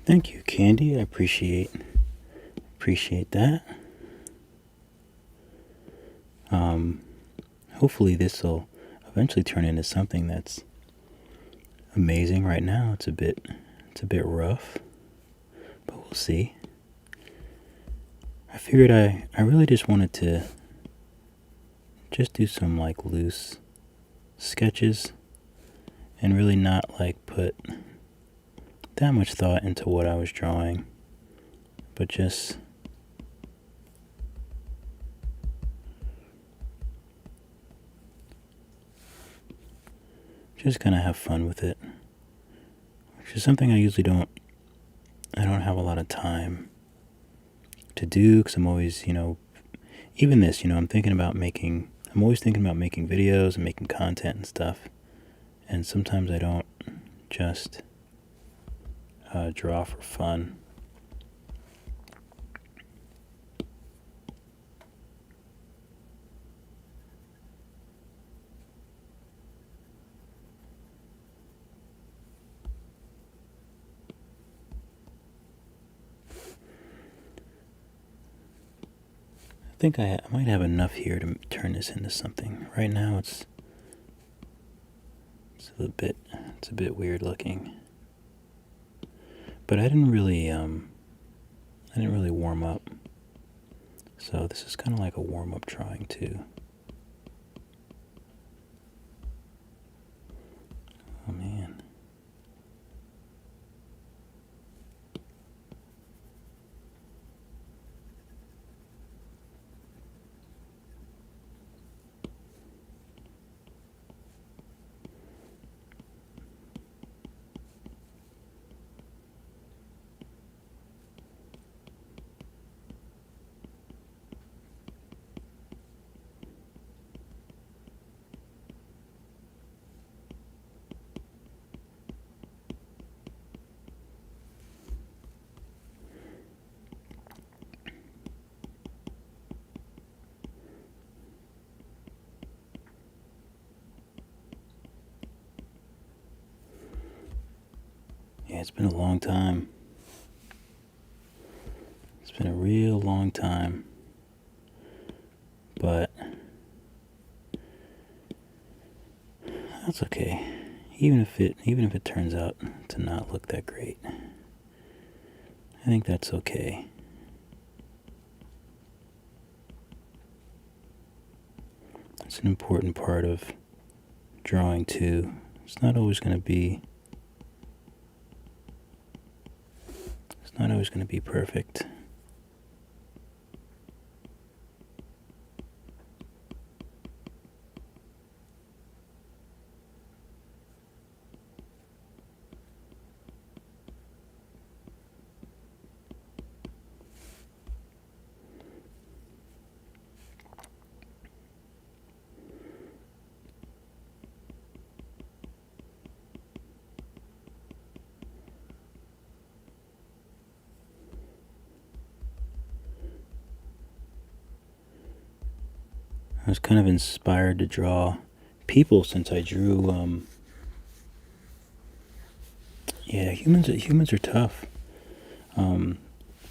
Thank you, Candy. I appreciate that. Hopefully this will eventually turn into something that's amazing. Right now it's a bit rough, but we'll see. I figured I really just wanted to just do some like loose sketches and really not like put that much thought into what I was drawing, but just kind of have fun with it, which is something I usually don't have a lot of time to do, because I'm always, even this, I'm always thinking about making videos and making content and stuff, and sometimes I don't just draw for fun. I think I might have enough here to turn this into something. Right now it's a bit weird looking, but I didn't really warm up, so this is kind of like a warm up drawing too. Oh man. Yeah, it's been a long time. It's been a real long time. But that's okay. Even if it turns out to not look that great, I think that's okay. It's an important part of drawing too. It's not always going to be perfect. I was kind of inspired to draw people since I drew. Humans are tough.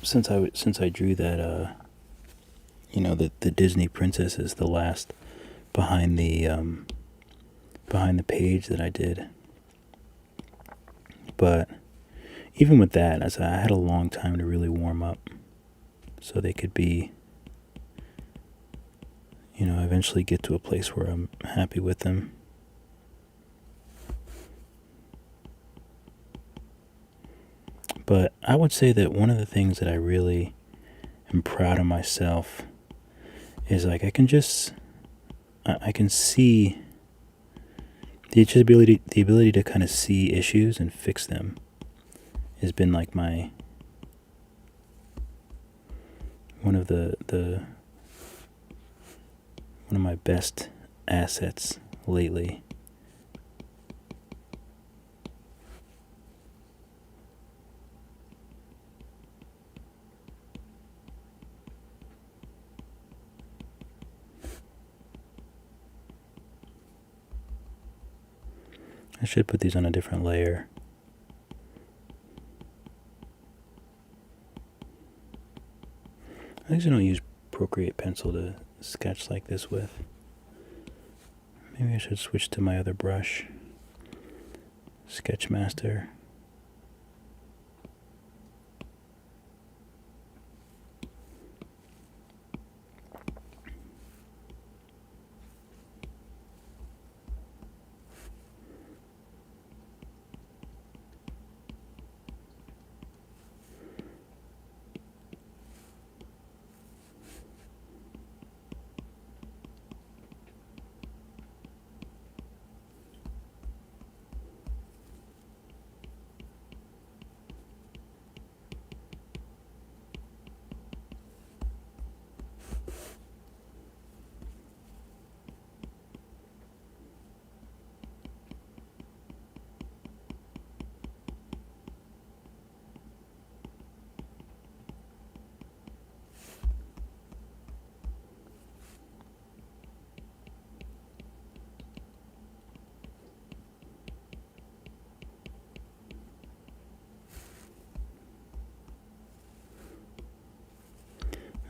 Since I drew that, the Disney princesses, the last behind the page that I did. But even with that, as I had a long time to really warm up, so they could be, eventually get to a place where I'm happy with them. But I would say that one of the things that I really am proud of myself is like I can see the ability to kind of see issues and fix them has been like one of my best assets lately. I should put these on a different layer. At least I don't use Procreate pencil to sketch like this with. Maybe I should switch to my other brush, Sketchmaster.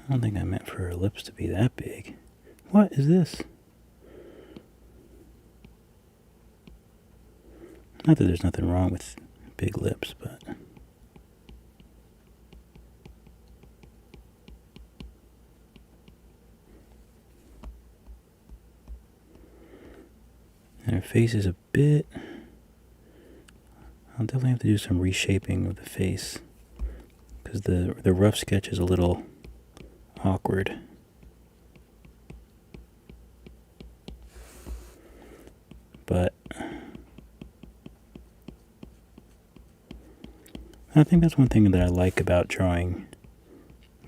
I don't think I meant for her lips to be that big. What is this? Not that there's nothing wrong with big lips, but... And her face is a bit... I'll definitely have to do some reshaping of the face, because the rough sketch is a little awkward. But I think that's one thing that I like about drawing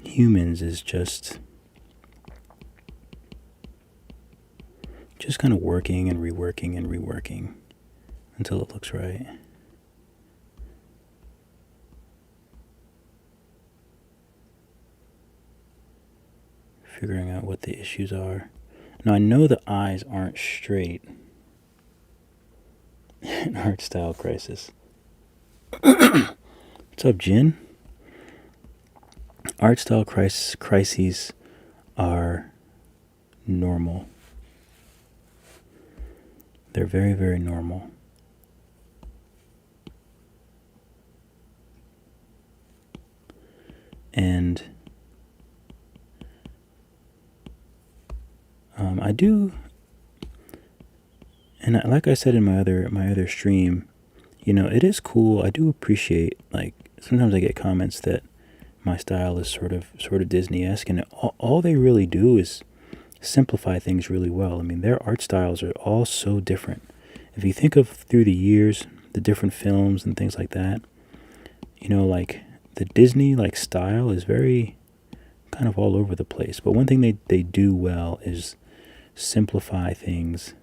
humans is just kind of working and reworking until it looks right. Figuring out what the issues are. Now I know the eyes aren't straight in Art Style Crisis. What's up, Jin? Art Style Crises are normal. They're very, very normal. And I do, and like I said in my other stream, you know, it is cool. I do appreciate, like, sometimes I get comments that my style is sort of Disney-esque, and all they really do is simplify things really well. I mean, their art styles are all so different. If you think of through the years, the different films and things like that, you know, like the Disney like style is very kind of all over the place. But one thing they do well is simplify things,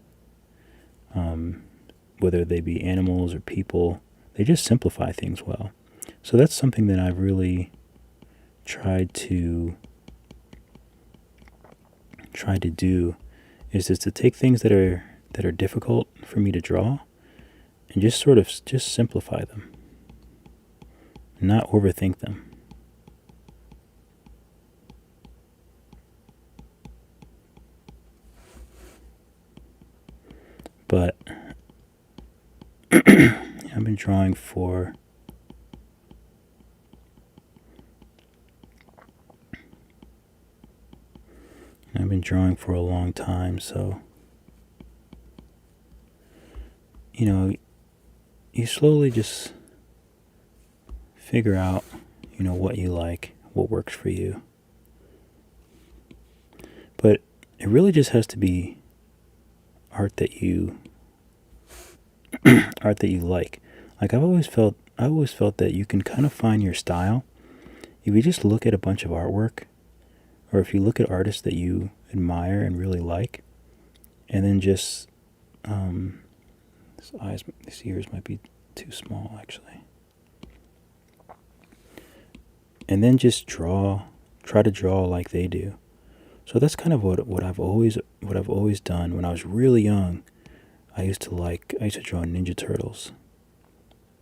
whether they be animals or people. They just simplify things well. So that's something that I've really tried to do, is to take things that are difficult for me to draw and just simplify them, not overthink them. But I've been drawing for a long time, so you know, you slowly just figure out, you know, what you like, what works for you. But it really just has to be art that you like. Like I've always felt that you can kind of find your style if you just look at a bunch of artwork, or if you look at artists that you admire and really like, and then just these ears might be too small actually. And then just try to draw like they do. So that's kind of what I've always done. When I was really young, I used to draw Ninja Turtles.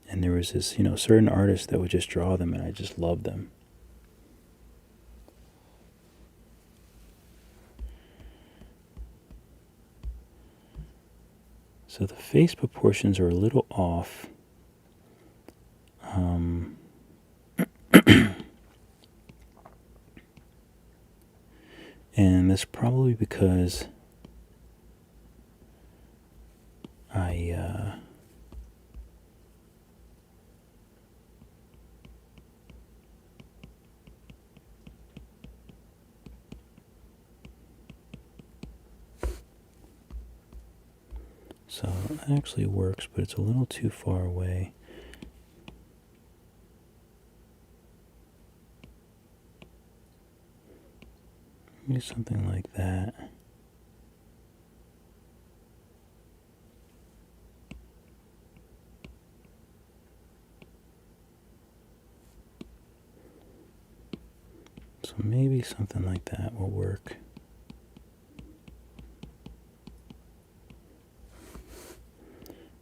And there was this, you know, certain artist that would just draw them, and I just loved them. So the face proportions are a little off. And that's probably because so it actually works, but it's a little too far away. Maybe something like that. So maybe something like that will work.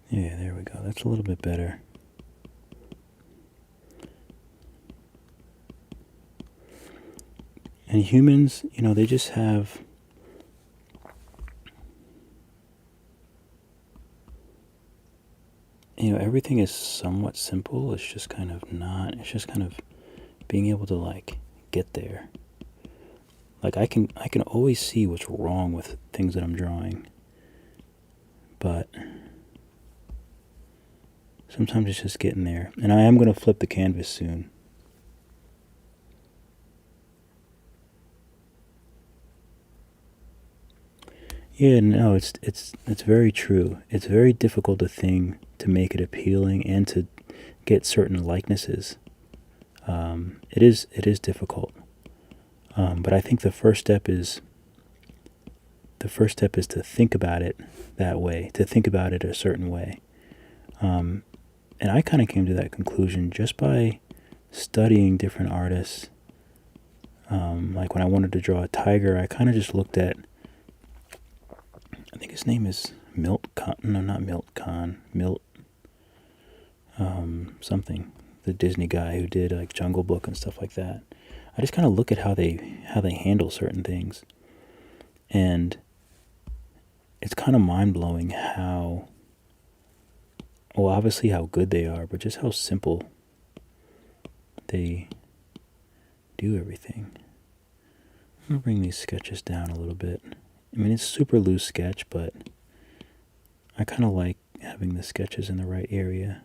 Yeah, there we go. That's a little bit better. And humans, they just have everything is somewhat simple. It's just kind of being able to get there. Like I can always see what's wrong with things that I'm drawing. But sometimes it's just getting there. And I am going to flip the canvas soon. Yeah, no, it's very true. It's very difficult to make it appealing and to get certain likenesses. It is difficult. But I think the first step is to think about it that way, to think about it a certain way. And I kind of came to that conclusion just by studying different artists. Like when I wanted to draw a tiger, I kind of just looked at, I think his name is Milt Kahn. No, not Milt Kahn. Milt something. The Disney guy who did like Jungle Book and stuff like that. I just kind of look at how they handle certain things. And it's kind of mind-blowing how, well, obviously how good they are, but just how simple they do everything. I'm going to bring these sketches down a little bit. I mean, it's super loose sketch, but I kind of like having the sketches in the right area.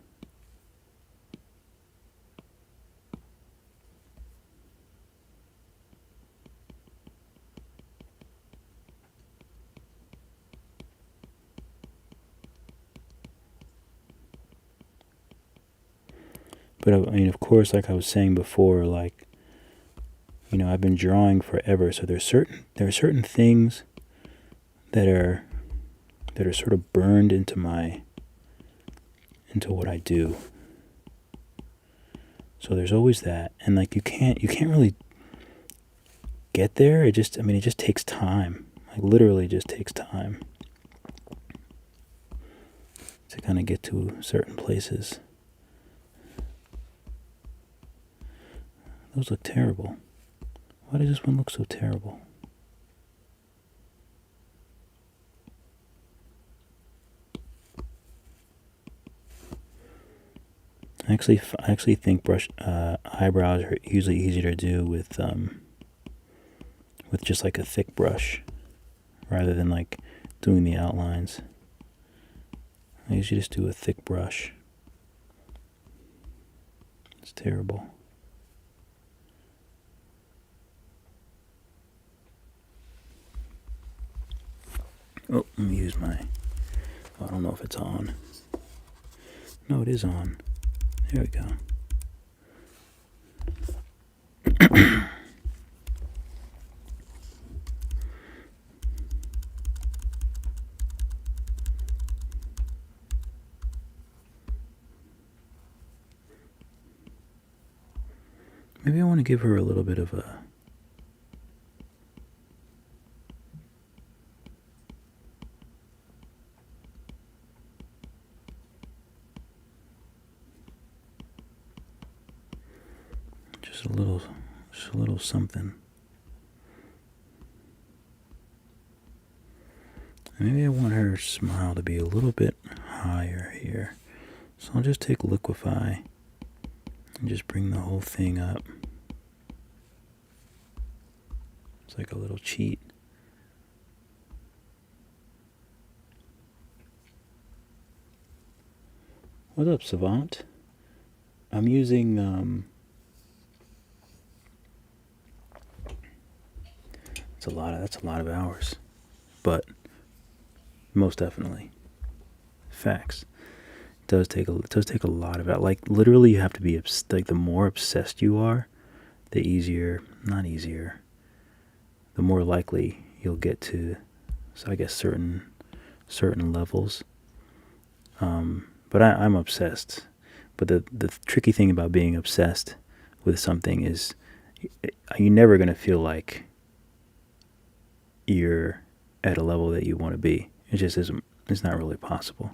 But I mean, of course, like I was saying before, I've been drawing forever, so there are certain things that are sort of burned into what I do. So there's always that, and you can't really get there. It just takes time. Like literally, just takes time to kind of get to certain places. Those look terrible. Why does this one look so terrible? I actually think eyebrows are usually easier to do with just like a thick brush, rather than doing the outlines. I usually just do a thick brush. It's terrible. Oh, let me use my... Oh, I don't know if it's on. No, it is on. There we go. Maybe I want to give her a little bit of a... Just a little something. Maybe I want her smile to be a little bit higher here. So I'll just take Liquify and just bring the whole thing up. It's like a little cheat. What's up, Savant? I'm using, that's a lot of hours. But most definitely. Facts. It does take a lot of it. Like, literally you have to be, like, the more obsessed you are, the easier, not easier, the more likely you'll get to, so I guess certain levels. But I'm obsessed. But the tricky thing about being obsessed with something is you're never going to feel like you're at a level that you want to be. It just isn't. It's not really possible.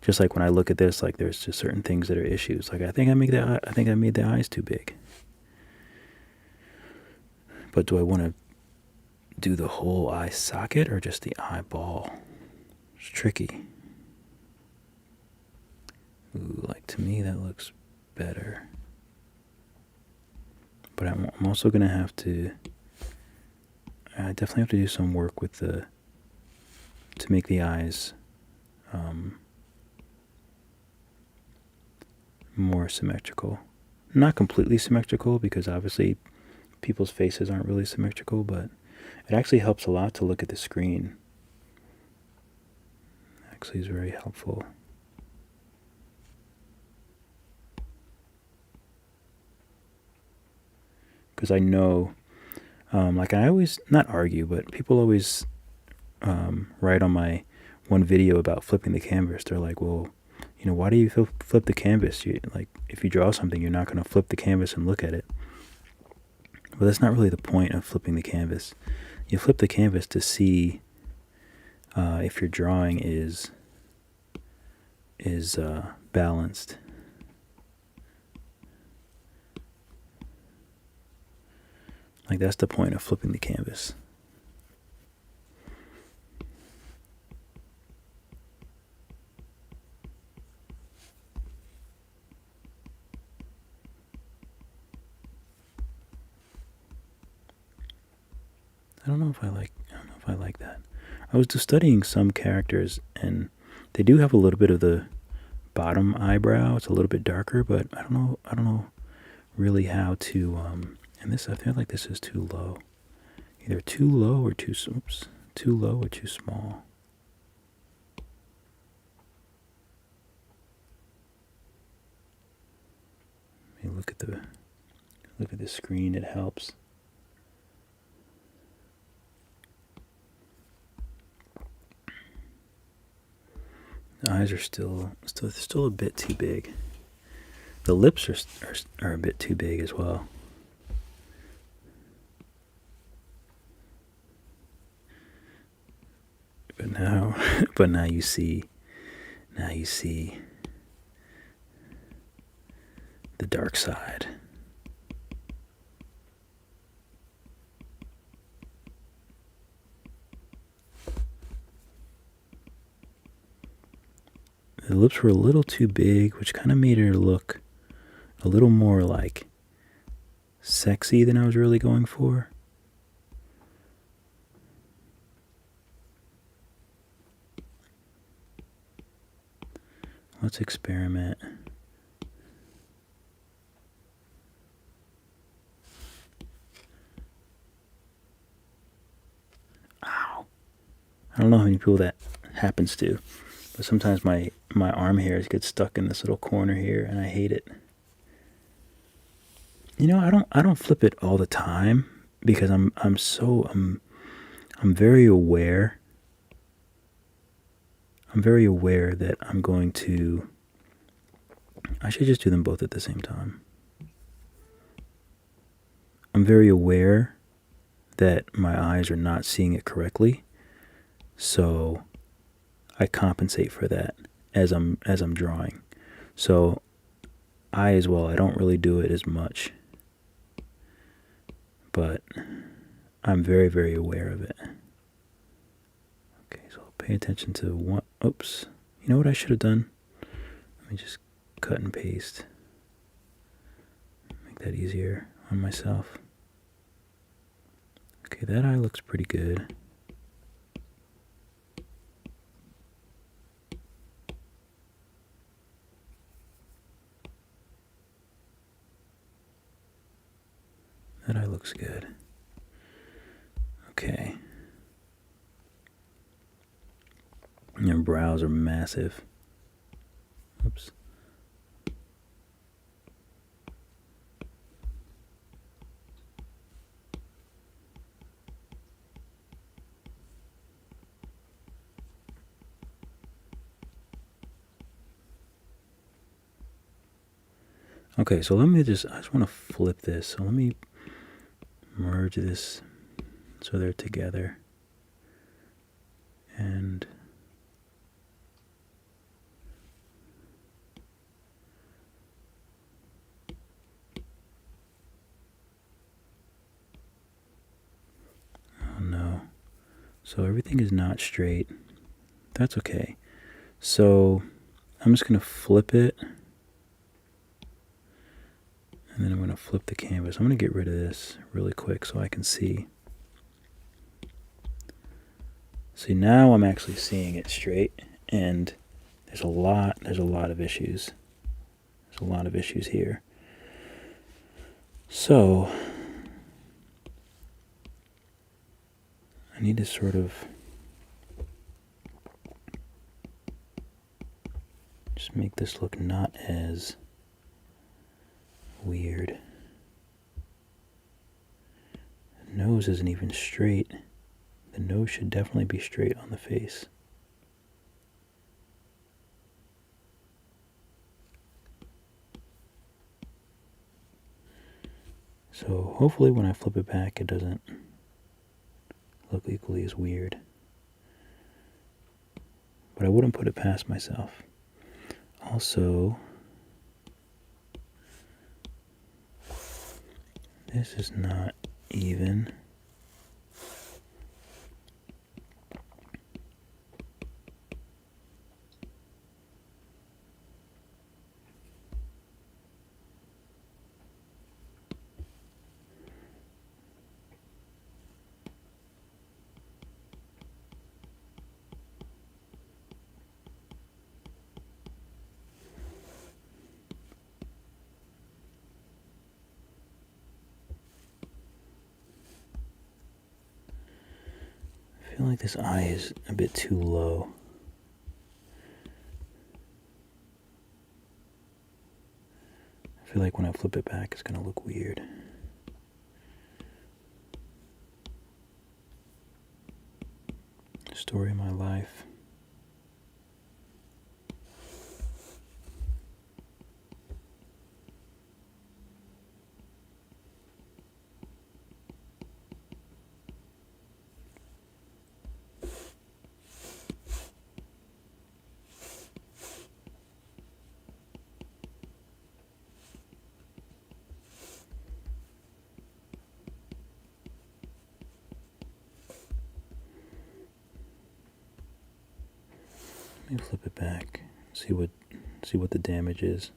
Just like when I look at this, like there's just certain things that are issues. Like I think I made the eyes too big. But do I want to do the whole eye socket or just the eyeball? It's tricky. Ooh, like to me that looks better. But I'm also gonna have to. I definitely have to do some work with to make the eyes more symmetrical. Not completely symmetrical, because obviously people's faces aren't really symmetrical, but it actually helps a lot to look at the screen. Actually is very helpful. Because I know, like I always, not argue, but people always write on my one video about flipping the canvas. They're like, well, you know, why do you flip the canvas? Like, if you draw something, you're not going to flip the canvas and look at it. But that's not really the point of flipping the canvas. You flip the canvas to see if your drawing is balanced. Like, that's the point of flipping the canvas. I don't know if I like that. I was just studying some characters, and they do have a little bit of the bottom eyebrow. It's a little bit darker, but I don't know really how to. And this, I feel like this is too low. Either too low or too low or too small. I mean, look at the screen. It helps. The eyes are still a bit too big. The lips are a bit too big as well. But now you see the dark side. The lips were a little too big, which kind of made her look a little more like sexy than I was really going for. Let's experiment. Ow. I don't know how many people that happens to, but sometimes my arm hairs get stuck in this little corner here, and I hate it. You know, I don't flip it all the time, because I'm very aware. I'm very aware that I'm going to. I should just do them both at the same time. I'm very aware that my eyes are not seeing it correctly, so I compensate for that as I'm drawing. So I don't really do it as much, but I'm very, very aware of it. Okay, so I'll pay attention to what, oops. You know what I should have done? Let me just cut and paste. Make that easier on myself. Okay, that eye looks pretty good. That eye looks good. Okay. Your brows are massive. Oops. Okay, so I just want to flip this. So let me merge this so they're together. And oh no. So everything is not straight. That's okay. So I'm just going to flip it. And then I'm going to flip the canvas. I'm going to get rid of this really quick so I can see. See, now I'm actually seeing it straight, and there's a lot of issues. There's a lot of issues here. So I need to sort of just make this look not as weird. The nose isn't even straight. The nose should definitely be straight on the face. So hopefully when I flip it back it doesn't look equally as weird. But I wouldn't put it past myself. Also, this is not even. I feel like this eye is a bit too low. I feel like when I flip it back, it's going to look weird. Story of my life. Let me flip it back. See what the damage is.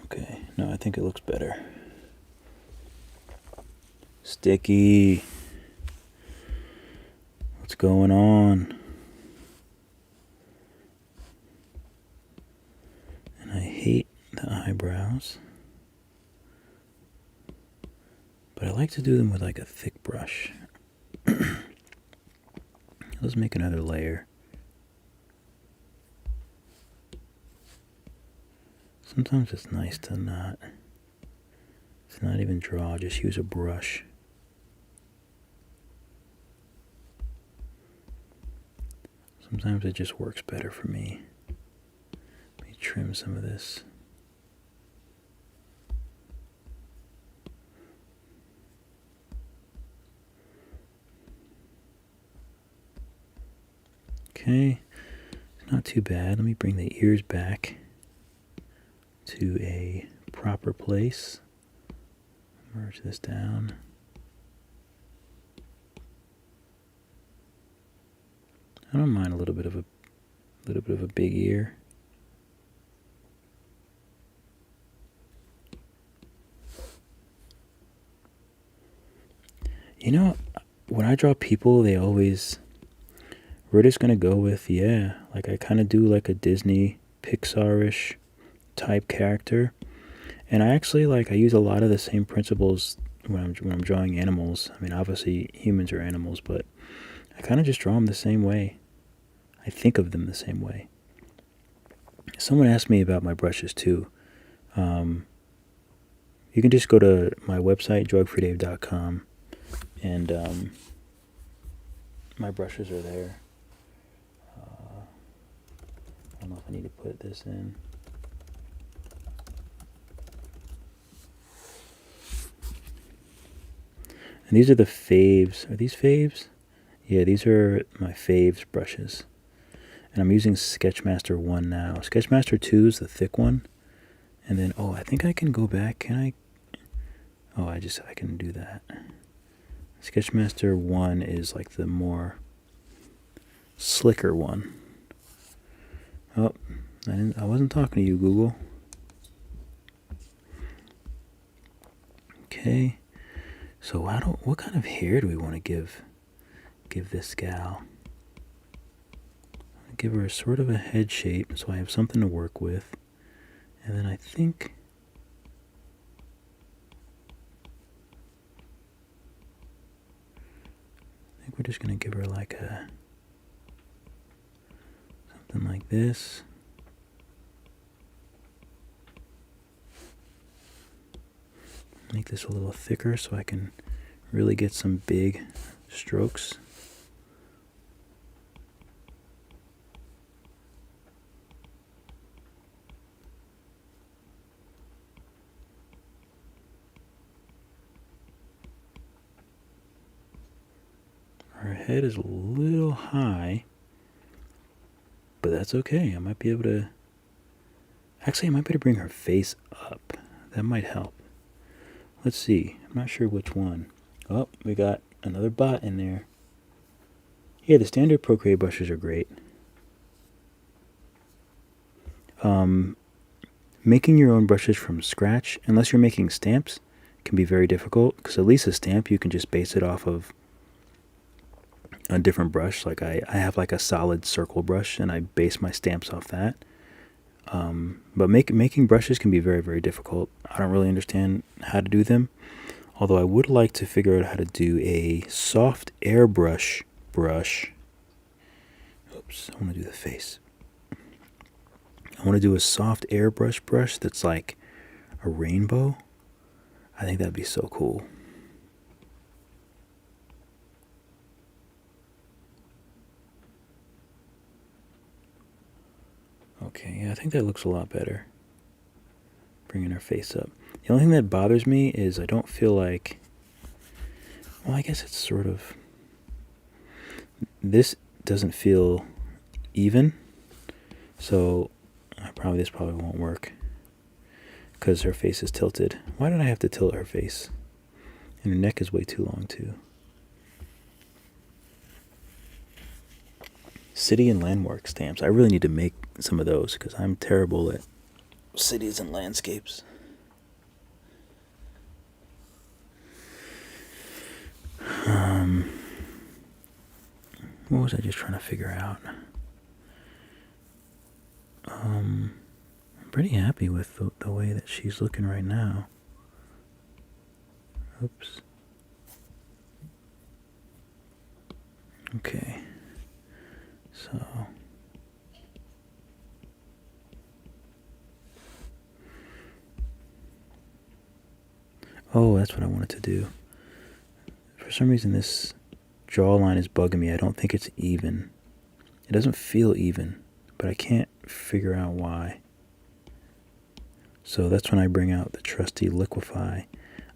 Okay, no, I think it looks better. Sticky. What's going on? And I hate the eyebrows. But I like to do them with like a thick brush. Let's make another layer. Sometimes it's nice to not even draw, just use a brush. Sometimes it just works better for me. Let me trim some of this. Okay, it's not too bad. Let me bring the ears back to a proper place. Merge this down. I don't mind a little bit of a big ear. You know, when I draw people, they always, we're just gonna go with, yeah, like I kind of do like a Disney Pixar-ish type character, and I actually I use a lot of the same principles when I'm drawing animals. I mean, obviously humans are animals, but I kind of just draw them the same way. I think of them the same way. Someone asked me about my brushes too. You can just go to my website, drugfreedave.com, and my brushes are there. I don't know if I need to put this in. And these are the faves. Are these faves? Yeah, these are my faves brushes. And I'm using Sketchmaster 1 now. Sketchmaster 2 is the thick one. And then, oh, I think I can go back. Can I? Oh, I can do that. Sketchmaster 1 is like the more slicker one. Oh, I wasn't talking to you, Google. Okay. So what kind of hair do we want to give this gal? Give her sort of a head shape so I have something to work with. And then I think we're just going to give her like something like this. Make this a little thicker so I can really get some big strokes. Her head is a little high, but that's okay. I might be able to bring her face up. That might help. Let's see. I'm not sure which one. Oh, we got another bot in there. Yeah, the standard Procreate brushes are great. Making your own brushes from scratch, unless you're making stamps, can be very difficult, because at least a stamp you can just base it off of a different brush. Like I have like a solid circle brush, and I base my stamps off that. But making brushes can be very, very difficult. I don't really understand how to do them, although I would like to figure out how to do a soft airbrush brush. Oops, I want to do the face. I want to do a soft airbrush brush that's like a rainbow. I think that'd be so cool. Okay, yeah, I think that looks a lot better. Bringing her face up. The only thing that bothers me is I don't feel like... Well, I guess it's sort of... This doesn't feel even. So this probably won't work. Because her face is tilted. Why did I have to tilt her face? And her neck is way too long too. City and landmark stamps. I really need to make some of those because I'm terrible at cities and landscapes. What was I just trying to figure out? I'm pretty happy with the way that she's looking right now. Oops. Okay. So... Oh, that's what I wanted to do. For some reason, this jawline is bugging me. I don't think it's even. It doesn't feel even, but I can't figure out why. So that's when I bring out the trusty liquify.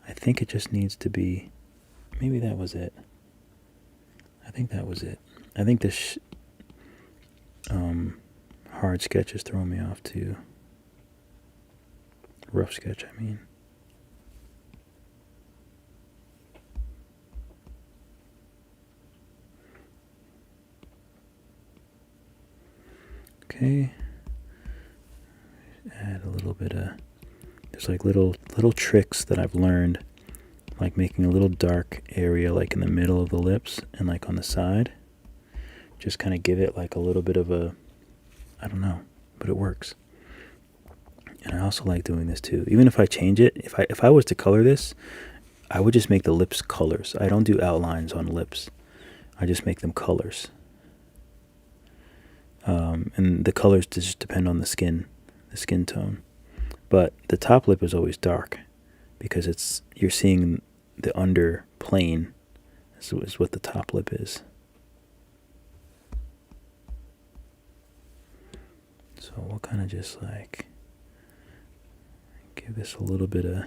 I think it just needs to be... Maybe that was it. I think that was it. I think this hard sketch is throwing me off too. Rough sketch, I mean. Okay. Add a little bit of, there's like little tricks that I've learned, like making a little dark area like in the middle of the lips and like on the side. Just kind of give it like a little bit of a, I don't know, but it works. And I also like doing this too. Even if I change it, if I was to color this, I would just make the lips colors. I don't do outlines on lips. I just make them colors. And the colors just depend on the skin tone. But the top lip is always dark because you're seeing the under plane is what the top lip is. So we'll kind of just like give this a little bit of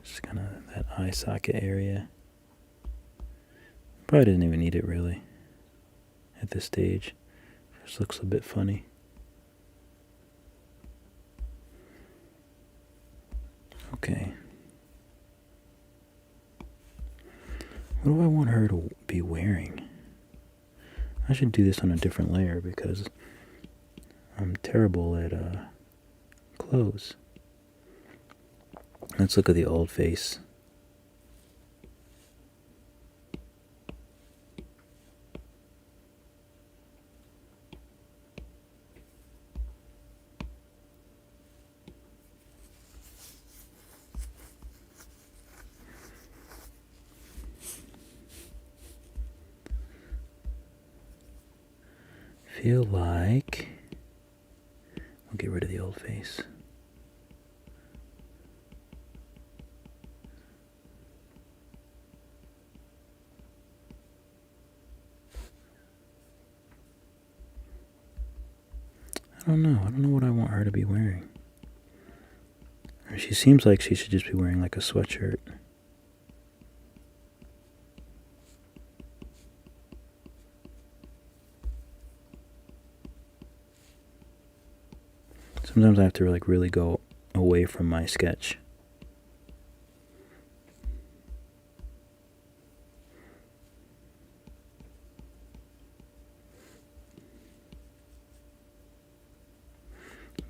just kind of that eye socket area. Probably didn't even need it really at this stage. Just looks a bit funny. Okay. What do I want her to be wearing? I should do this on a different layer because I'm terrible at clothes. Let's look at the old face. Feel like we'll get rid of the old face. I don't know what I want her to be wearing. She seems like she should just be wearing like a sweatshirt. Sometimes I have to like really go away from my sketch.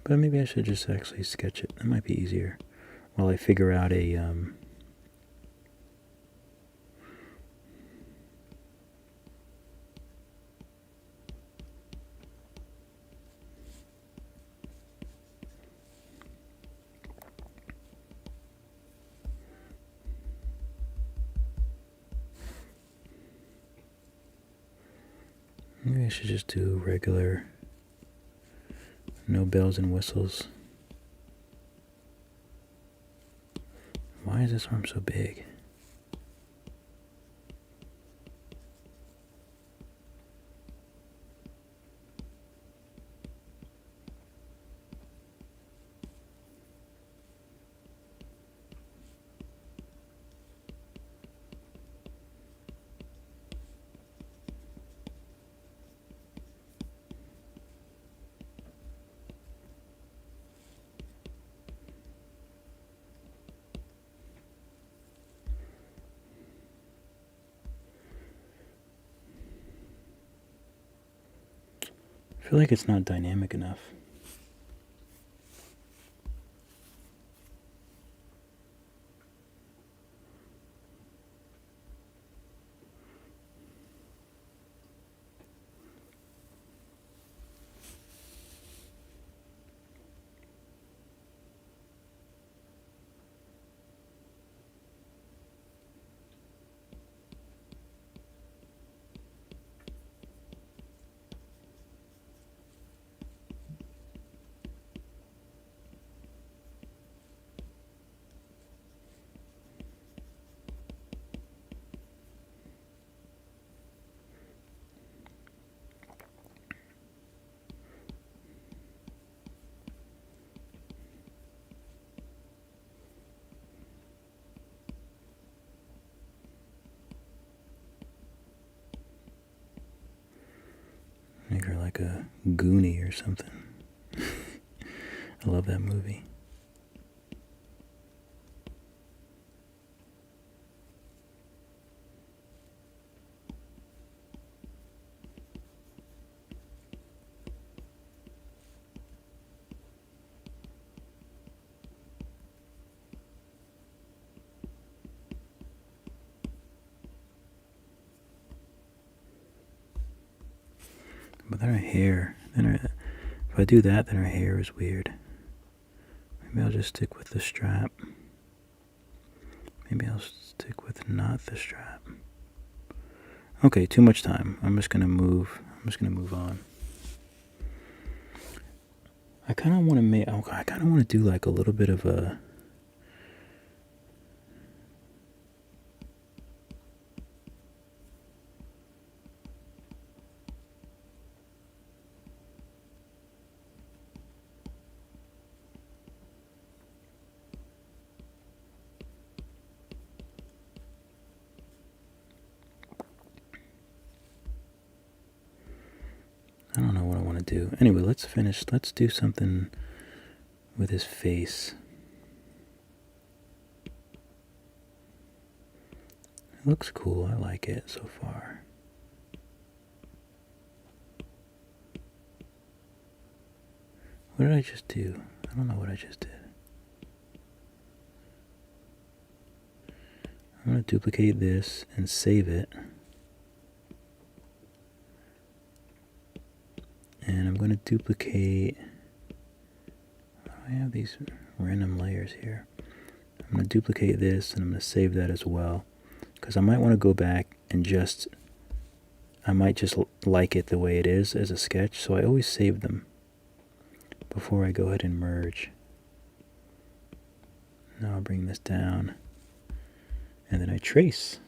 But maybe I should just actually sketch it. That might be easier while I figure out a maybe I should just do regular, no bells and whistles. Why is this arm so big? I feel like it's not dynamic enough. Make her like a Goonie or something. I love that movie. But then her hair, if I do that, then her hair is weird. Maybe I'll just stick with the strap. Maybe I'll stick with not the strap. Okay, too much time. I'm just gonna move on. I kind of want to do like a little bit of a I don't know what I want to do. Anyway, let's finish. Let's do something with his face. It looks cool. I like it so far. What did I just do? I don't know what I just did. I'm going to duplicate this and save it. And I'm going to duplicate... I have these random layers here. I'm going to duplicate this and I'm going to save that as well. Because I might want to go back and I might just like it the way it is as a sketch. So I always save them before I go ahead and merge. Now I'll bring this down. And then I trace.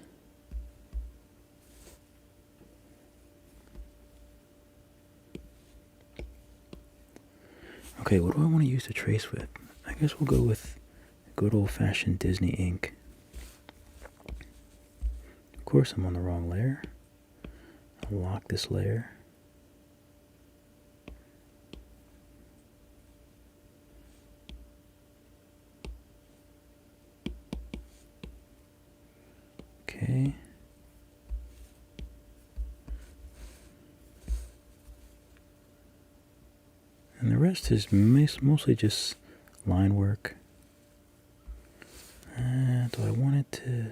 Okay, what do I want to use to trace with? I guess we'll go with good old-fashioned Disney ink. Of course, I'm on the wrong layer. I'll lock this layer. Okay. And the rest is mostly just line work. Do I want it to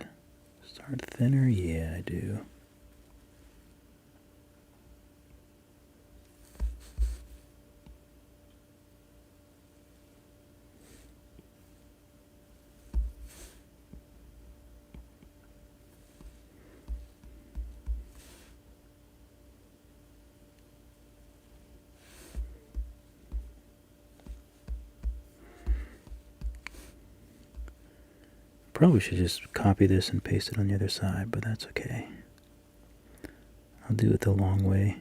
start thinner? Yeah, I do. Probably should just copy this and paste it on the other side, but that's okay. I'll do it the long way.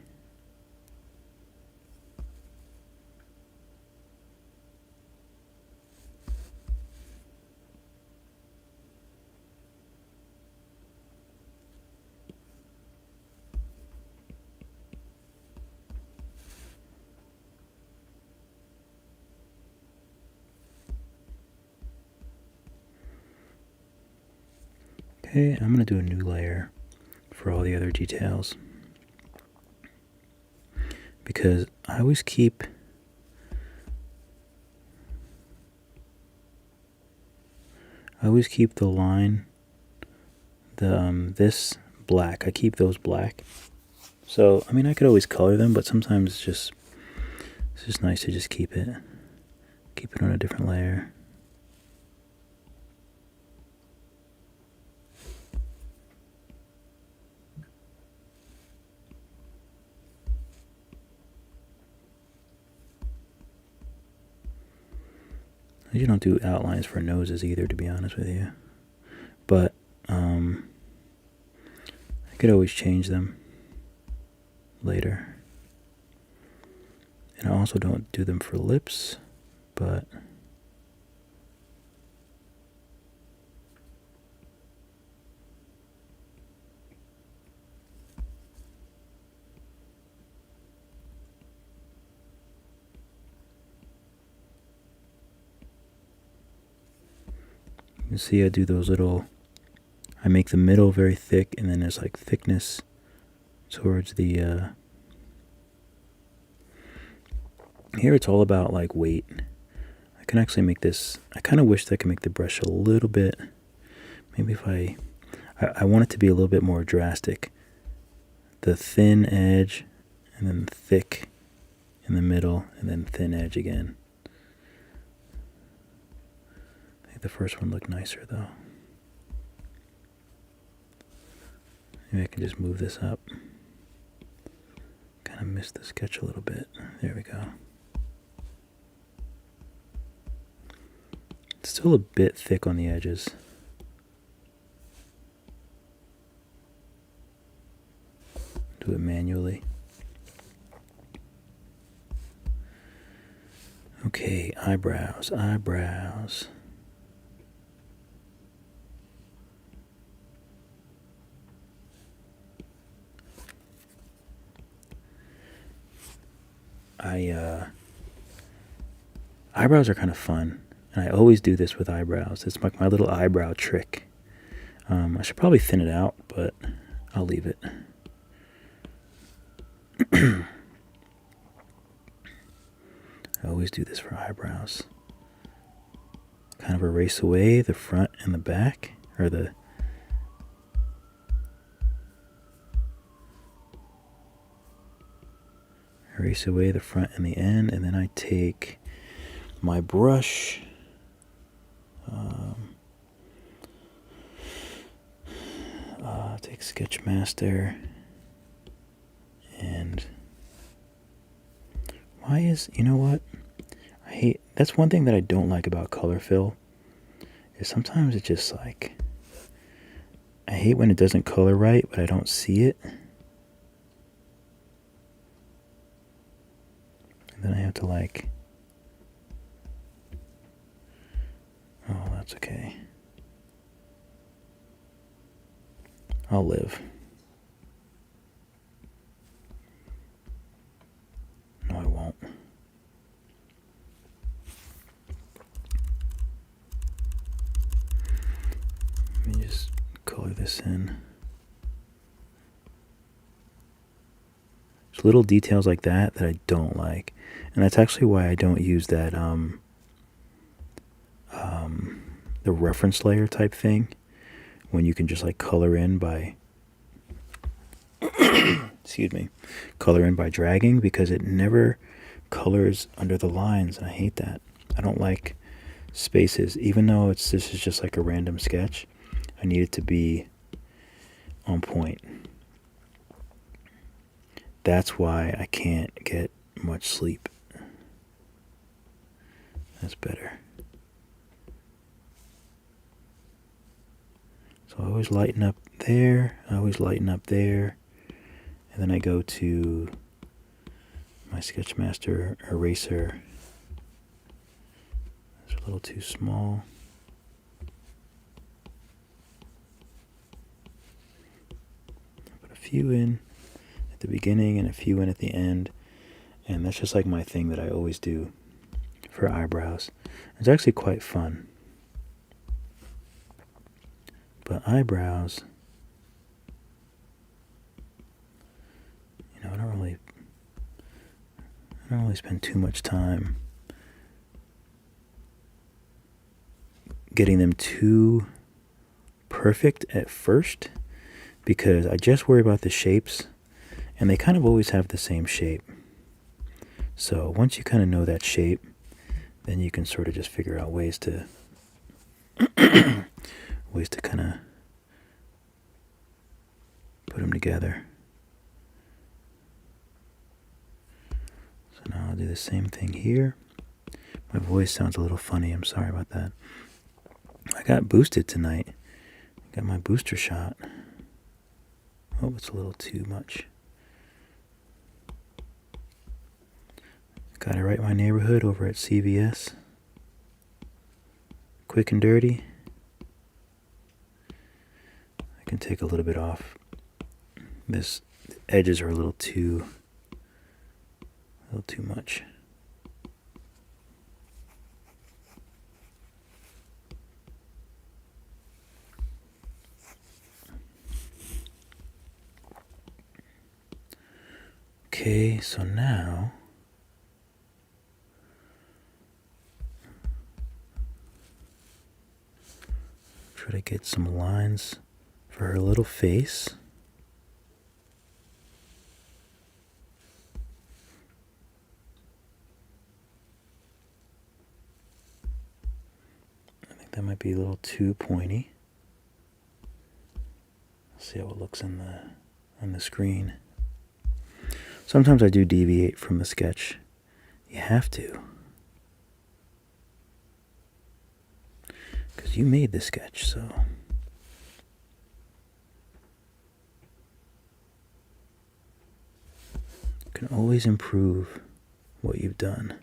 Okay, I'm going to do a new layer for all the other details. Because I always keep the line, this black. I keep those black. So, I mean, I could always color them, but sometimes it's just nice to just keep it on a different layer. You don't do outlines for noses either, to be honest with you. But I could always change them later. And I also don't do them for lips, but you see I do those little, I make the middle very thick, and then there's like thickness towards the, here it's all about like weight. I can actually make this, I kind of wish that I could make the brush a little bit, maybe if I want it to be a little bit more drastic. The thin edge and then thick in the middle, and then thin edge again. I think the first one looked nicer though. Maybe I can just move this up. Kind of missed the sketch a little bit. There we go. It's still a bit thick on the edges. Do it manually. Okay, eyebrows. Eyebrows are kind of fun, and I always do this with eyebrows. It's like my little eyebrow trick. I should probably thin it out, but I'll leave it. I always do this for eyebrows. Kind of erase away the front and the back, or the erase away the front and the end, and then I take my brush, take Sketch Master, and you know what? That's one thing that I don't like about color fill, is sometimes it's just like, I hate when it doesn't color right, but I don't see it. And then I have to oh, that's okay. I'll live. No, I won't. Let me just color this in. There's little details like that I don't like. And that's actually why I don't use that the reference layer type thing, when you can just color in by excuse me, color in by dragging, because it never colors under the lines, and I hate that. I don't like spaces, even though this is just like a random sketch. I need it to be on point. That's why I can't get much sleep. That's better. So I always lighten up there, and then I go to my Sketch Master eraser. It's a little too small. Put a few in at the beginning and a few in at the end, and that's just like my thing that I always do for eyebrows. It's actually quite fun. But eyebrows, I don't really spend too much time getting them too perfect at first, because I just worry about the shapes, and they kind of always have the same shape. So once you kind of know that shape, then you can sort of just figure out ways to kind of put them together. So now I'll do the same thing here. My voice sounds a little funny. I'm sorry about that. I got boosted tonight. I got my booster shot. Oh, it's a little too much. Got it right in my neighborhood over at CVS. Quick and dirty. I can take a little bit off. The edges are a little too much. Okay, so now try to get some lines for her little face. be a little too pointy. See how it looks on the screen. Sometimes I do deviate from the sketch. You have to. Because you made the sketch, so. You can always improve what you've done.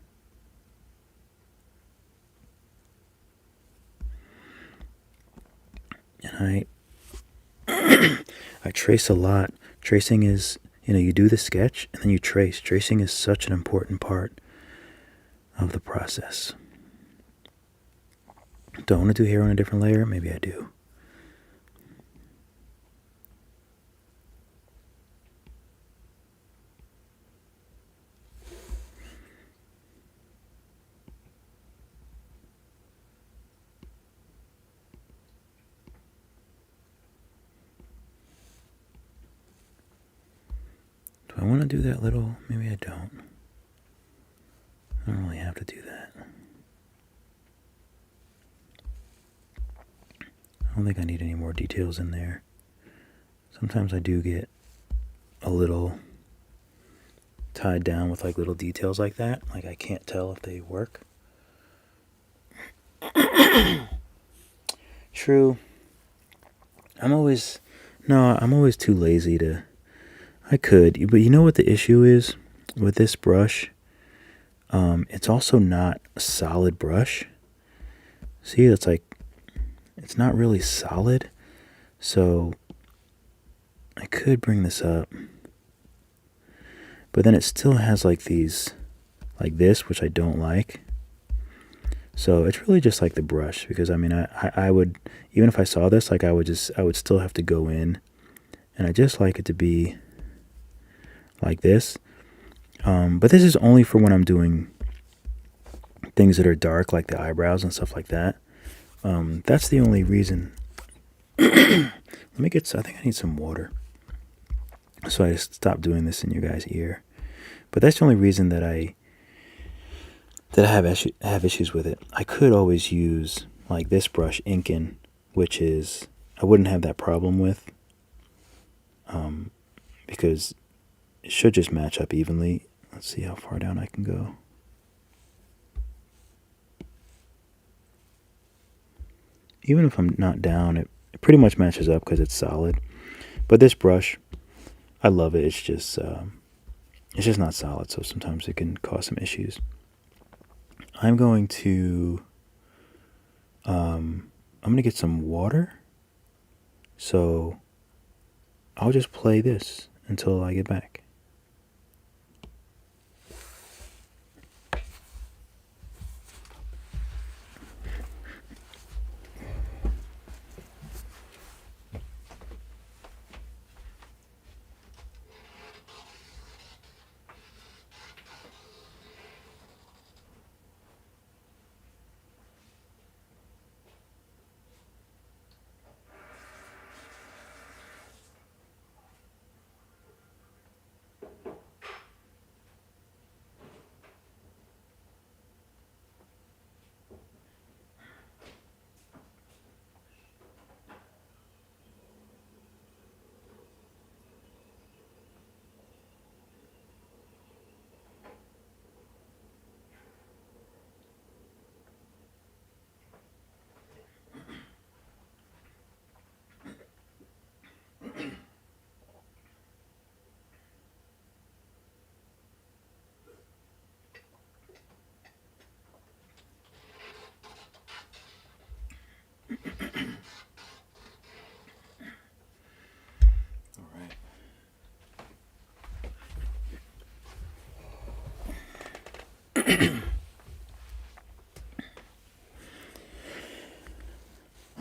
And I trace a lot. Tracing is, you do the sketch and then you trace. Tracing is such an important part of the process. Do I want to do hair on a different layer? Maybe I do. Do I want to do that little? Maybe I don't. I don't really have to do that. I don't think I need any more details in there. Sometimes I do get a little tied down with like little details like that. Like I can't tell if they work. True. I'm always too lazy to. I could, but you know what the issue is with this brush? It's also not a solid brush. See, it's not really solid. So I could bring this up, but then it still has like these, like this, which I don't like. So it's really just like the brush, because I mean, I would, even if I saw this, like I would still have to go in, and I just like it to be like this. But this is only for when I'm doing things that are dark, like the eyebrows and stuff like that. That's the only reason. I think I need some water. So I just stopped doing this in your guys' ear. But that's the only reason that I have issues with it. I could always use like this brush, Inkin, which is, I wouldn't have that problem with, because it should just match up evenly. Let's see how far down I can go. Even if I'm not down, it pretty much matches up because it's solid. But this brush, I love it. It's just not solid, so sometimes it can cause some issues. I'm going to get some water. So I'll just play this until I get back.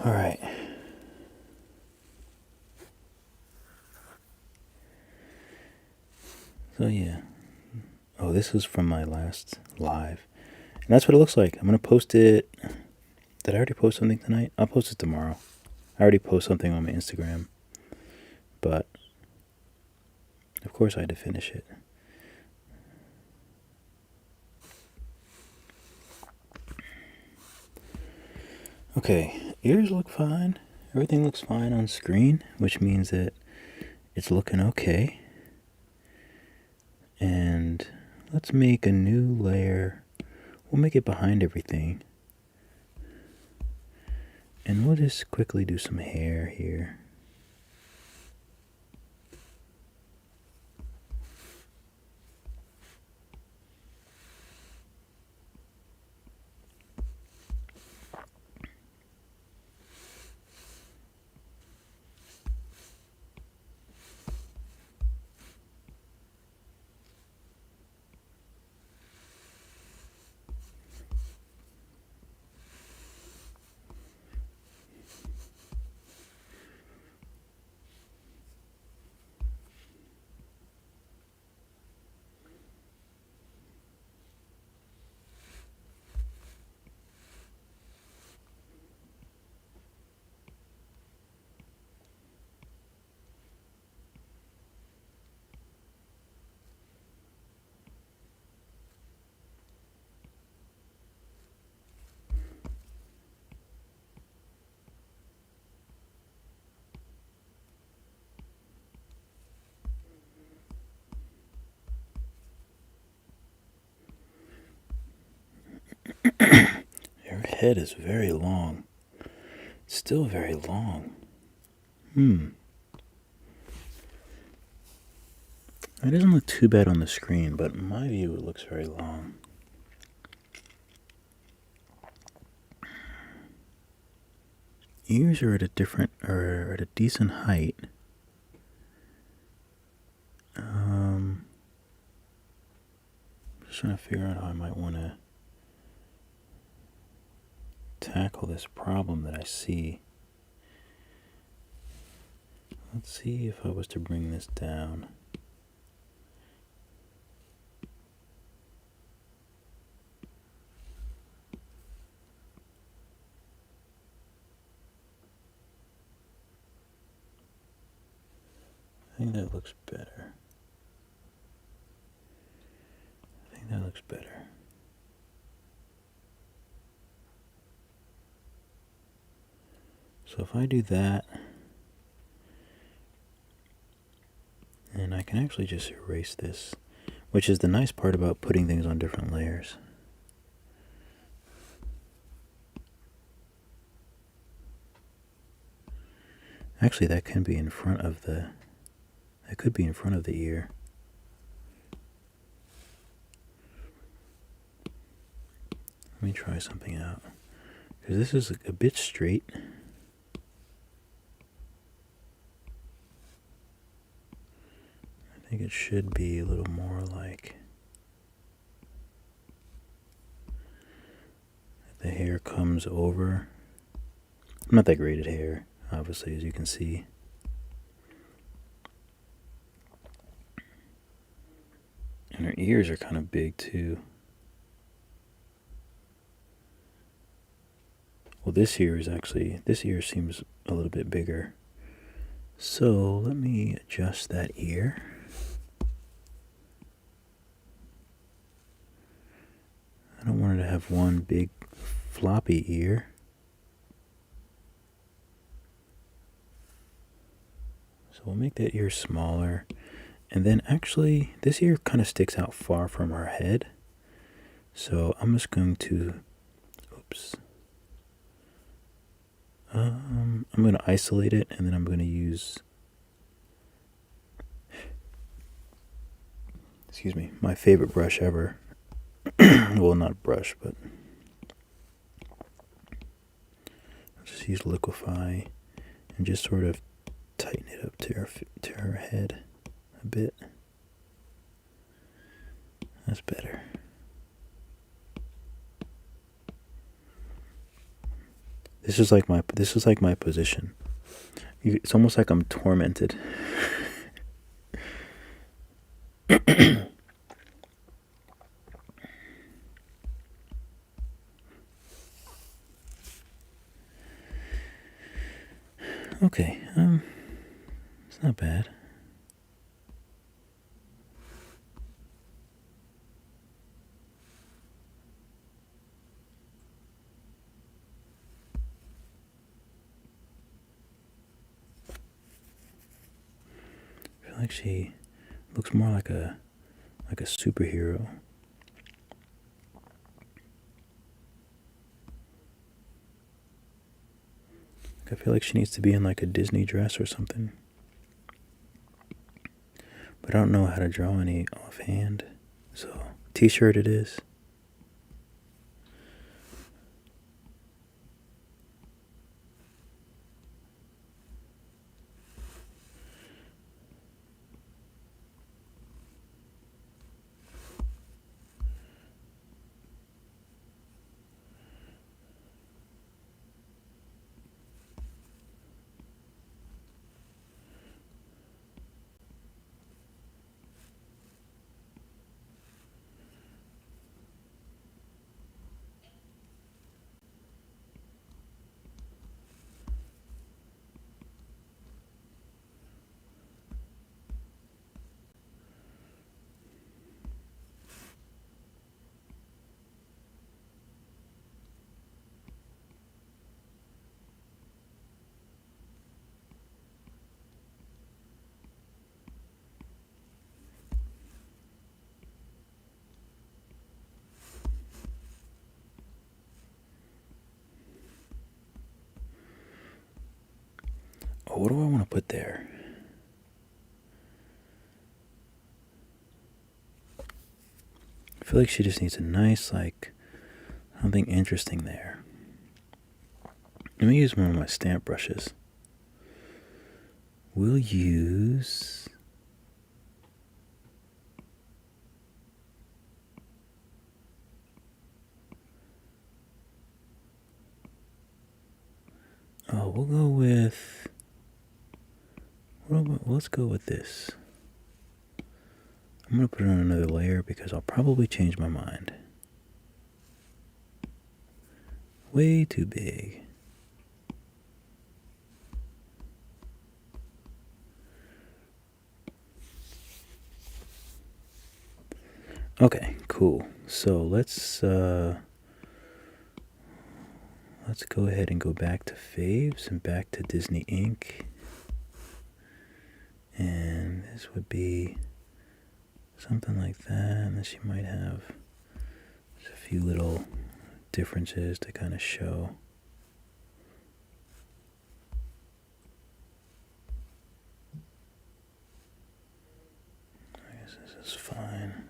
All right. So yeah. Oh, this was from my last live. And that's what it looks like. I'm going to post it. Did I already post something tonight? I'll post it tomorrow. I already posted something on my Instagram. But, of course I had to finish it. Okay. Ears look fine. Everything looks fine on screen, which means that it's looking okay. And let's make a new layer. We'll make it behind everything. And we'll just quickly do some hair here. Your head is very long. It's still very long. It doesn't look too bad on the screen, but in my view it looks very long. Ears are at a decent height. Just trying to figure out how I might want to tackle this problem that I see. Let's see if I was to bring this down. I think that looks better. That looks better. So if I do that, and I can actually just erase this, which is the nice part about putting things on different layers. Actually, that can be in front of the, that could be in front of the ear. Let me try something out, because this is a bit straight. I think it should be a little more like the hair comes over. I'm not that great at hair, obviously, as you can see. And her ears are kind of big too. Well, this ear seems a little bit bigger. So let me adjust that ear. I don't want her to have one big floppy ear. So we'll make that ear smaller. And then actually, this ear kind of sticks out far from her head. So I'm just going to, I'm going to isolate it, and then I'm going to use, my favorite brush ever. Well, not brush, but I'll just use Liquify and just sort of tighten it up to her head a bit. That's better. This is like my position. It's almost like I'm tormented. Okay, it's not bad. feel like she looks more like a superhero. I feel like she needs to be in like a Disney dress or something. But I don't know how to draw any offhand. So, t-shirt it is. Oh, what do I want to put there? I feel like she just needs a nice, like, something interesting there. Let me use one of my stamp brushes. We'll use... Oh, we'll go with... let's go with this. I'm going to put it on another layer because I'll probably change my mind. Way too big. Okay, cool. So let's go ahead and go back to Faves and back to Disney Ink. And this would be something like that. And then she might have just a few little differences to kind of show. I guess this is fine.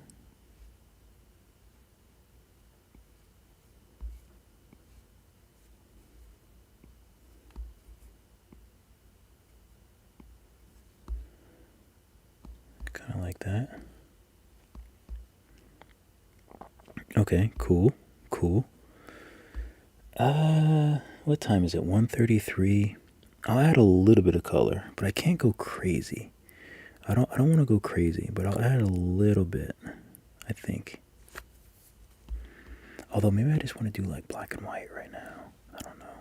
Kind of like that. Okay, cool. What time is it? 1:33. I'll add a little bit of color, but I can't go crazy. I don't want to go crazy, but I'll add a little bit, I think. Although maybe I just want to do like black and white right now. I don't know.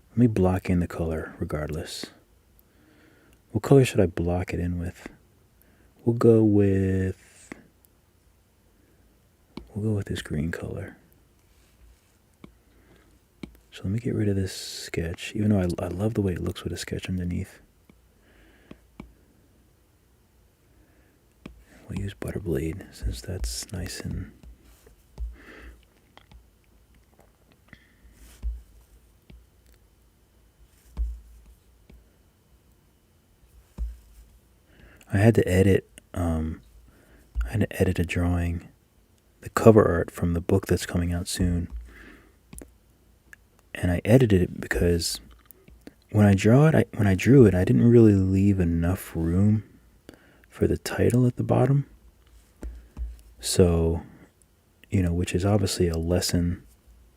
Let me block in the color regardless. What color should I block it in with? We'll go with this green color. So let me get rid of this sketch, even though I love the way it looks with a sketch underneath. We'll use Butterblade since that's nice and... I had to edit a drawing, the cover art from the book that's coming out soon. And I edited it because when I drew it, I didn't really leave enough room for the title at the bottom. So, which is obviously a lesson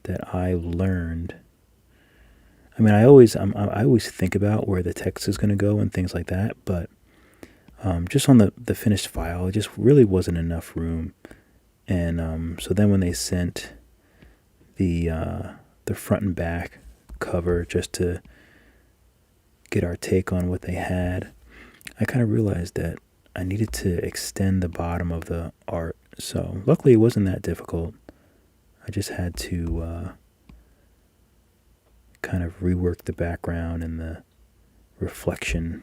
that I learned. I mean, I always think about where the text is going to go and things like that, but just on the finished file, it just really wasn't enough room. And so then when they sent the front and back cover just to get our take on what they had, I kind of realized that I needed to extend the bottom of the art. So luckily it wasn't that difficult. I just had to kind of rework the background and the reflection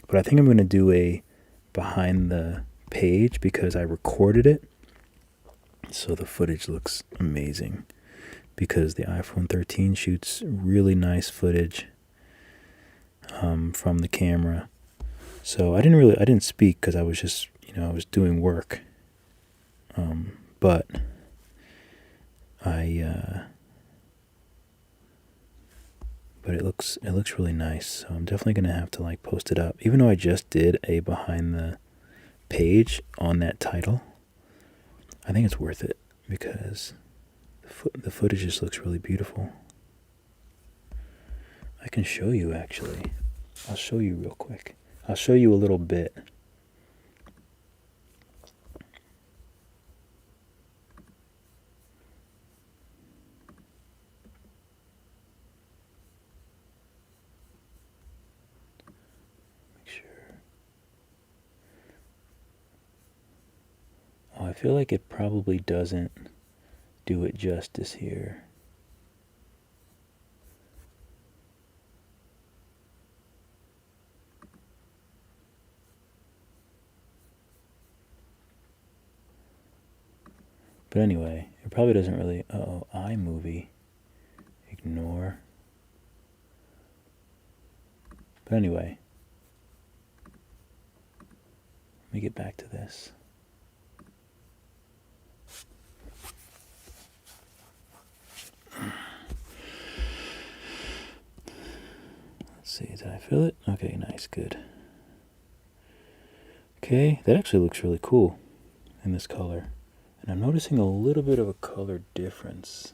But I think I'm going to do a behind the page because I recorded it. So the footage looks amazing because the iPhone 13 shoots really nice footage from the camera. So I didn't speak because I was just, I was doing work. But it looks really nice. So I'm definitely going to have to like post it up. Even though I just did a behind the page on that title, I think it's worth it because the footage just looks really beautiful. I can show you actually. I'll show you real quick. I'll show you a little bit. Make sure. Oh, I feel like it probably doesn't do it justice here. But anyway, it probably doesn't really... Uh-oh, iMovie. Ignore. But anyway, let me get back to this. Let's see, did I fill it? Okay, nice, good. Okay, that actually looks really cool in this color. And I'm noticing a little bit of a color difference.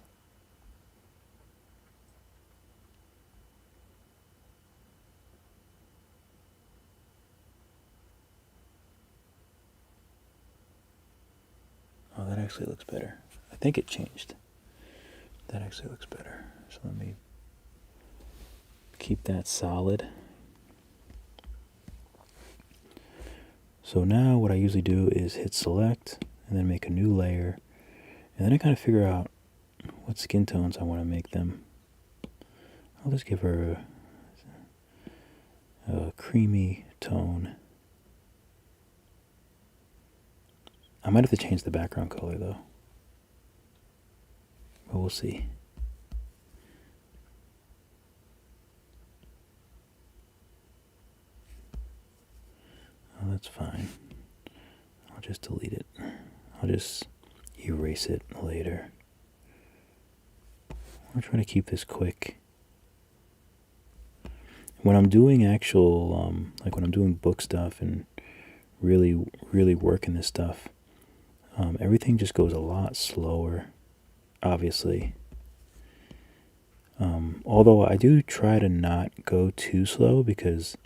Oh, that actually looks better. I think it changed. That actually looks better. So let me keep that solid. So now what I usually do is hit select and then make a new layer. And then I kind of figure out what skin tones I want to make them. I'll just give her a creamy tone. I might have to change the background color though. But we'll see. Oh, that's fine. I'll just delete it. I'll just erase it later. I'm trying to keep this quick. When I'm doing actual, like when I'm doing book stuff and really working this stuff, everything just goes a lot slower, obviously. Although I do try to not go too slow because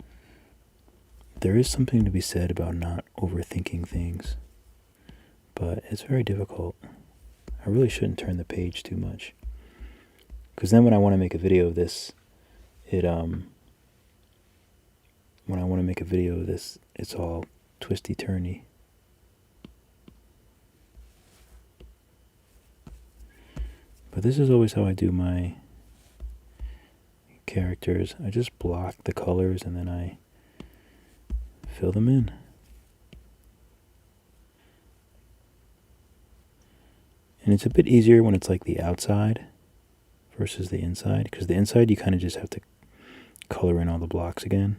there is something to be said about not overthinking things. But it's very difficult. I really shouldn't turn the page too much. Because then when I want to make a video of this, when I want to make a video of this, it's all twisty-turny. But this is always how I do my characters. I just block the colors and then I fill them in. And it's a bit easier when it's like the outside versus the inside, because the inside you kind of just have to color in all the blocks again.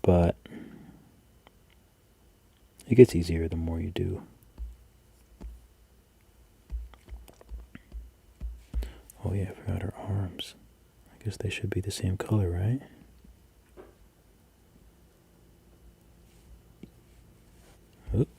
But it gets easier the more you do. Oh yeah, I forgot her arms. I guess they should be the same color, right? Oop.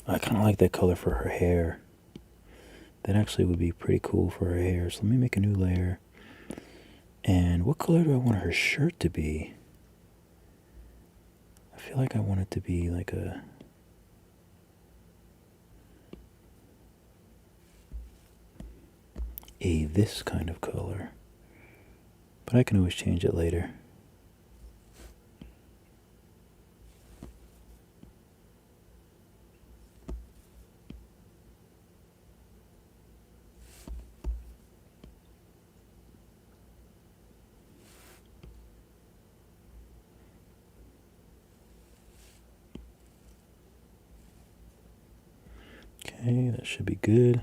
I kind of like that color for her hair. That actually would be pretty cool for her hair. So let me make a new layer. And what color do I want her shirt to be? I feel like I want it to be like this kind of color. But I can always change it later. Okay, that should be good.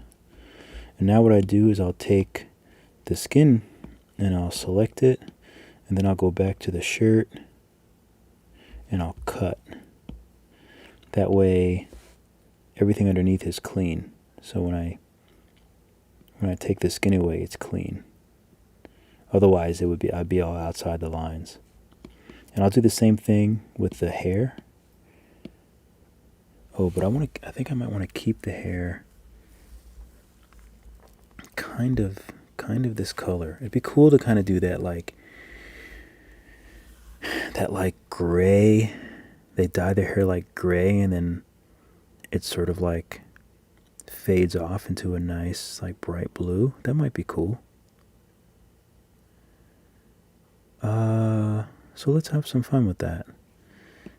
And now what I do is I'll take the skin and I'll select it, and then I'll go back to the shirt and I'll cut. That way everything underneath is clean. So when I take the skin away, it's clean. Otherwise I'd be all outside the lines. And I'll do the same thing with the hair. Oh, but I think I might want to keep the hair kind of this color. It'd be cool to kind of do that like gray. They dye their hair like gray, and then it sort of like fades off into a nice like bright blue. That might be cool. So let's have some fun with that.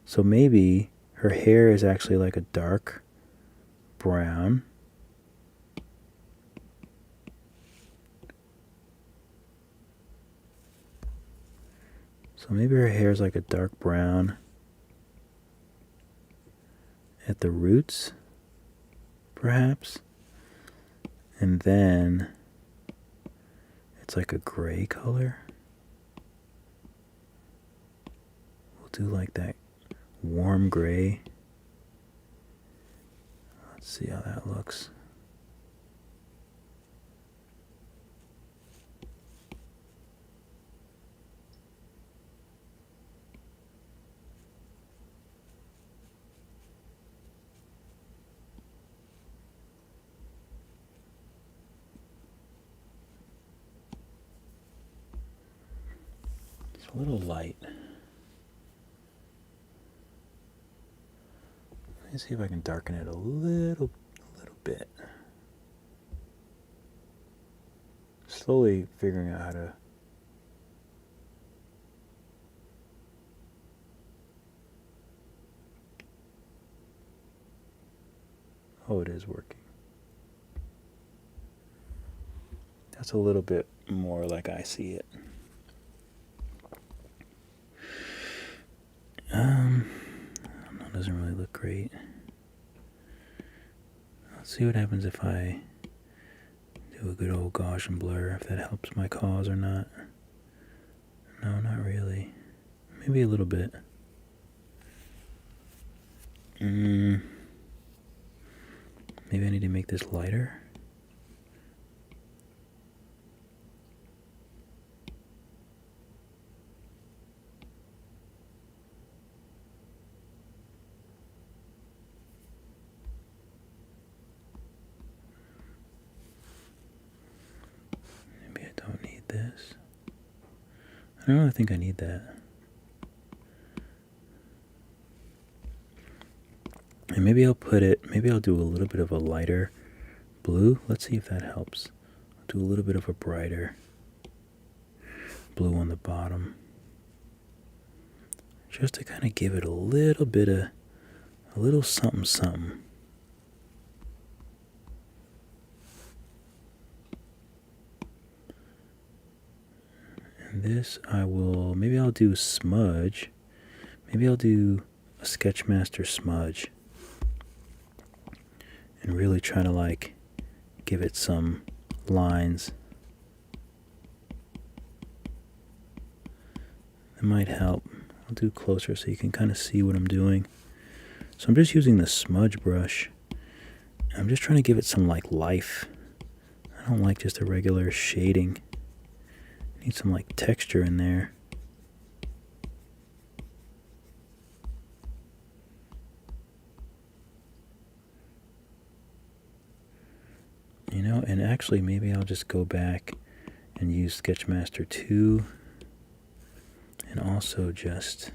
So maybe her hair is actually like a dark brown. So maybe her hair is like a dark brown at the roots, perhaps. And then it's like a gray color. We'll do like that warm gray. Let's see how that looks. It's a little light. Let me see if I can darken it a little bit. Slowly figuring out how to. Oh, it is working. That's a little bit more like I see it. Doesn't really look great. Let's see what happens if I do a good old Gaussian blur, if that helps my cause or not. No, not really. Maybe a little bit. Maybe I need to make this lighter. This. I don't really think I need that. And maybe I'll do a little bit of a lighter blue. Let's see if that helps. I'll do a little bit of a brighter blue on the bottom. Just to kind of give it a little something something. And this maybe I'll do smudge. Maybe I'll do a Sketchmaster smudge. And really try to like give it some lines. That might help. I'll do closer so you can kind of see what I'm doing. So I'm just using the smudge brush. I'm just trying to give it some like life. I don't like just a regular shading. Need some like texture in there. You know, and actually maybe I'll just go back and use Sketchmaster 2 and also just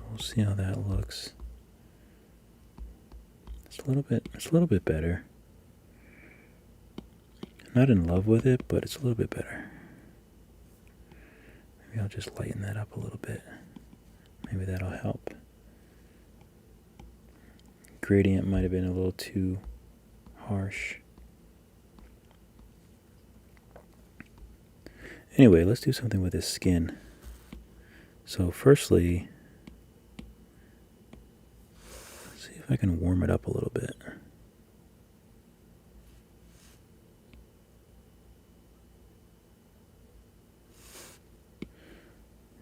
we'll see how that looks. It's a little bit better. Not in love with it, but it's a little bit better. Maybe I'll just lighten that up a little bit. Maybe that'll help. Gradient might have been a little too harsh. Anyway, let's do something with his skin. So firstly, let's see if I can warm it up a little bit.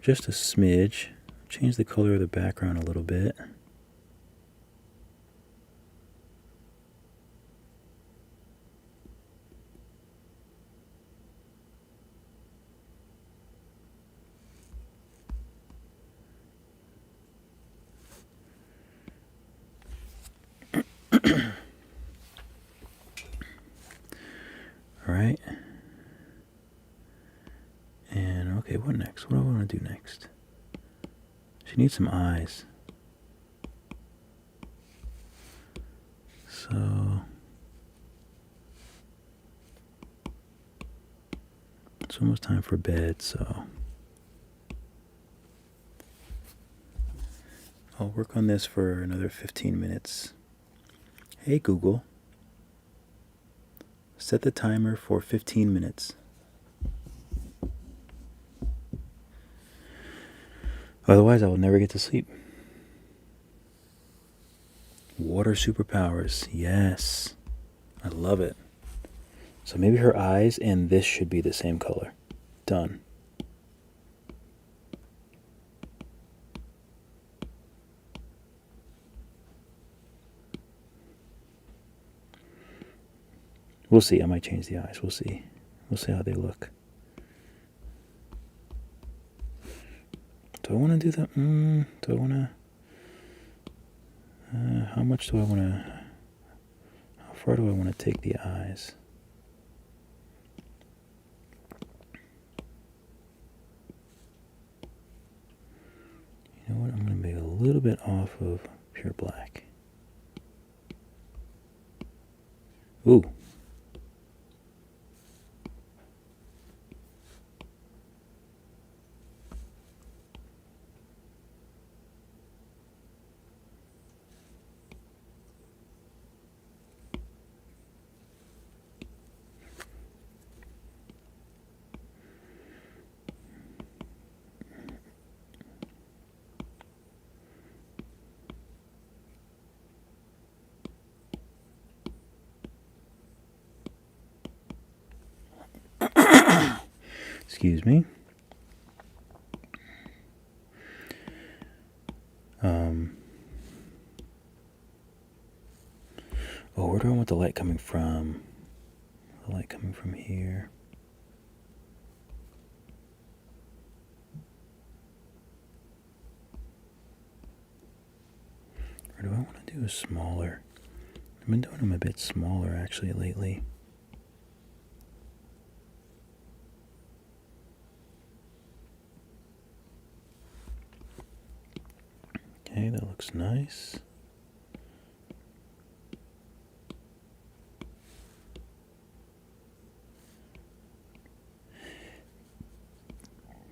Just a smidge. Change the color of the background a little bit. Alright. And okay, what next? What do I want to do next? She needs some eyes. So it's almost time for bed, so I'll work on this for another 15 minutes. Hey Google, set the timer for 15 minutes. Otherwise, I will never get to sleep. Water superpowers. Yes. I love it. So maybe her eyes and this should be the same color. Done. We'll see. I might change the eyes. We'll see. We'll see how they look. Do I want to do that? Do I want to... how much do I want to... How far do I want to take the eyes? You know what? I'm going to make a little bit off of pure black. Ooh. Excuse me. Oh, where do I want the light coming from? The light coming from here. Or do I want to do a smaller? I've been doing them a bit smaller actually lately. Okay, that looks nice.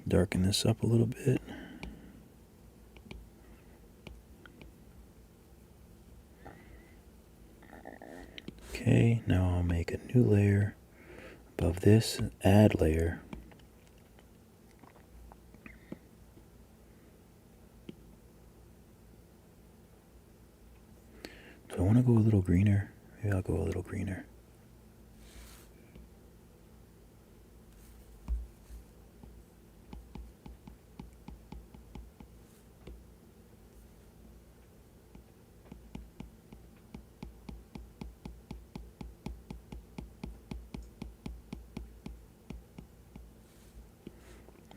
Darken this up a little bit. Okay, now I'll make a new layer above this, add layer. Do I want to go a little greener? Maybe I'll go a little greener.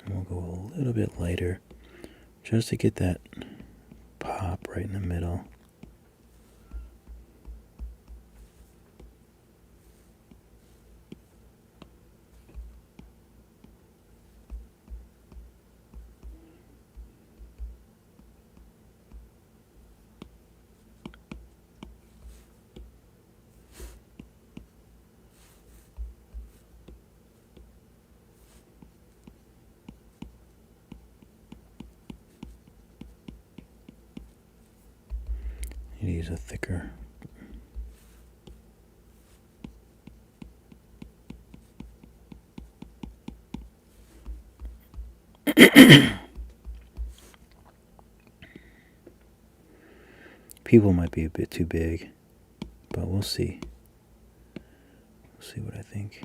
And we'll go a little bit lighter just to get that pop right in the middle. Need to use a thicker. People might be a bit too big, but we'll see. We'll see what I think.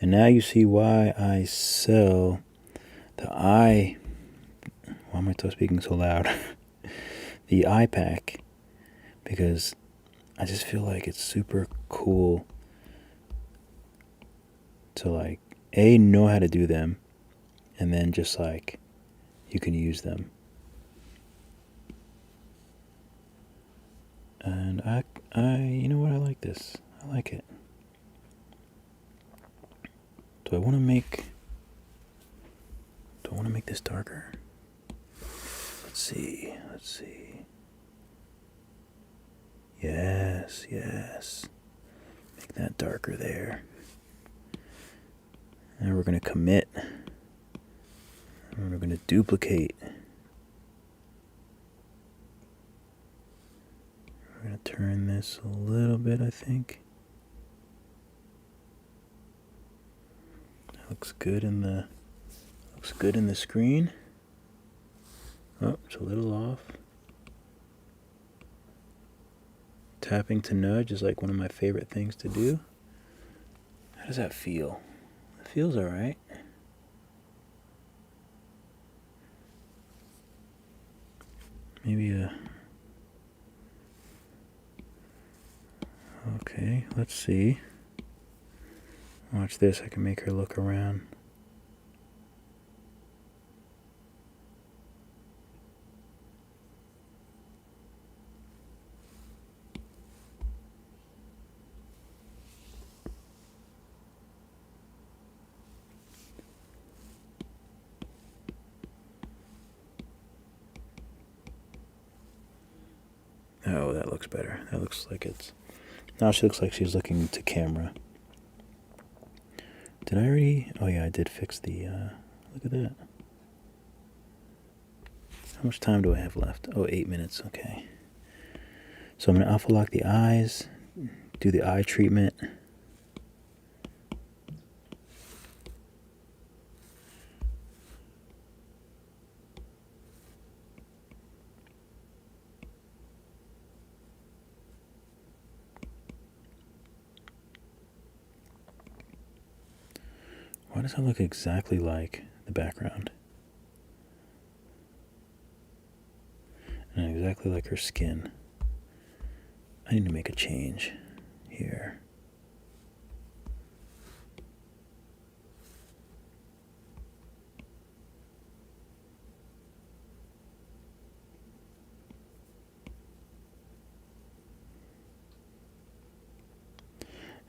And now you see why I sell the eye. Why am I speaking so loud? The eye pack. Because I just feel like it's super cool to like, know how to do them. And then just like, you can use them. And you know what? I like this. I like it. Do I want to make this darker? Let's see. Yes. Make that darker there. And we're going to commit. And we're going to duplicate. We're going to turn this a little bit, I think. That looks good in the screen. Oh, it's a little off. Tapping to nudge is like one of my favorite things to do. How does that feel? It feels alright. Maybe okay, let's see. Watch this, I can make her look around. Oh, that looks better. That looks like it's... Now she looks like she's looking to camera. Did I already... Oh yeah, I did fix the... Look at that. How much time do I have left? Oh, 8 minutes. Okay. So I'm going to alpha lock the eyes. Do the eye treatment. Why does that look exactly like the background? And exactly like her skin. I need to make a change here.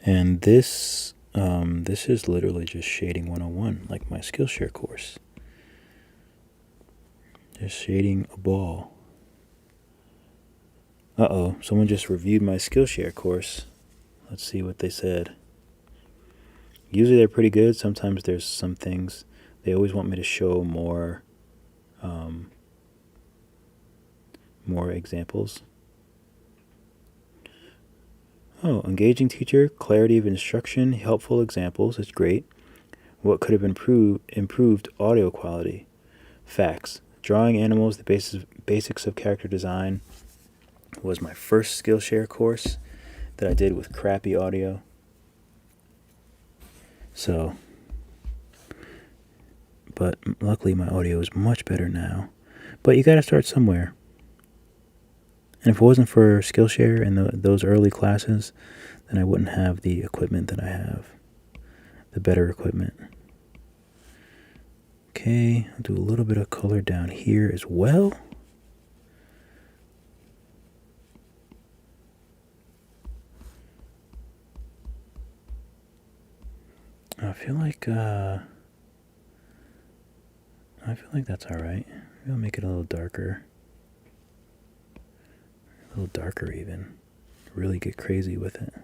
And this is literally just shading 101, like my Skillshare course. Just shading a ball. Uh-oh, someone just reviewed my Skillshare course. Let's see what they said. Usually they're pretty good. Sometimes there's some things. They always want me to show more examples. Oh, engaging teacher, clarity of instruction, helpful examples. It's great. What could have improved audio quality? Facts. Drawing animals, the basics of character design was my first Skillshare course that I did with crappy audio. So, but luckily my audio is much better now. But you got to start somewhere. And if it wasn't for Skillshare and those early classes, then I wouldn't have the equipment that I have. The better equipment. Okay, I'll do a little bit of color down here as well. I feel like I feel like that's alright. Maybe I'll make it a little darker. A little darker even. Really get crazy with it.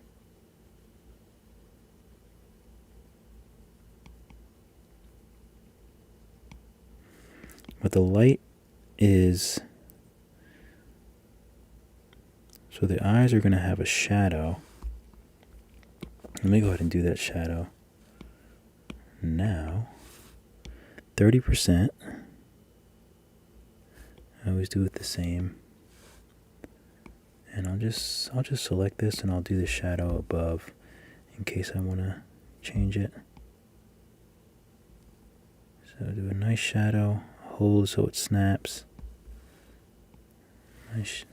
But the light is... So the eyes are going to have a shadow. Let me go ahead and do that shadow. Now, 30%. I always do it the same. And I'll just select this and I'll do the shadow above in case I want to change it. So do a nice shadow, hold so it snaps. Nice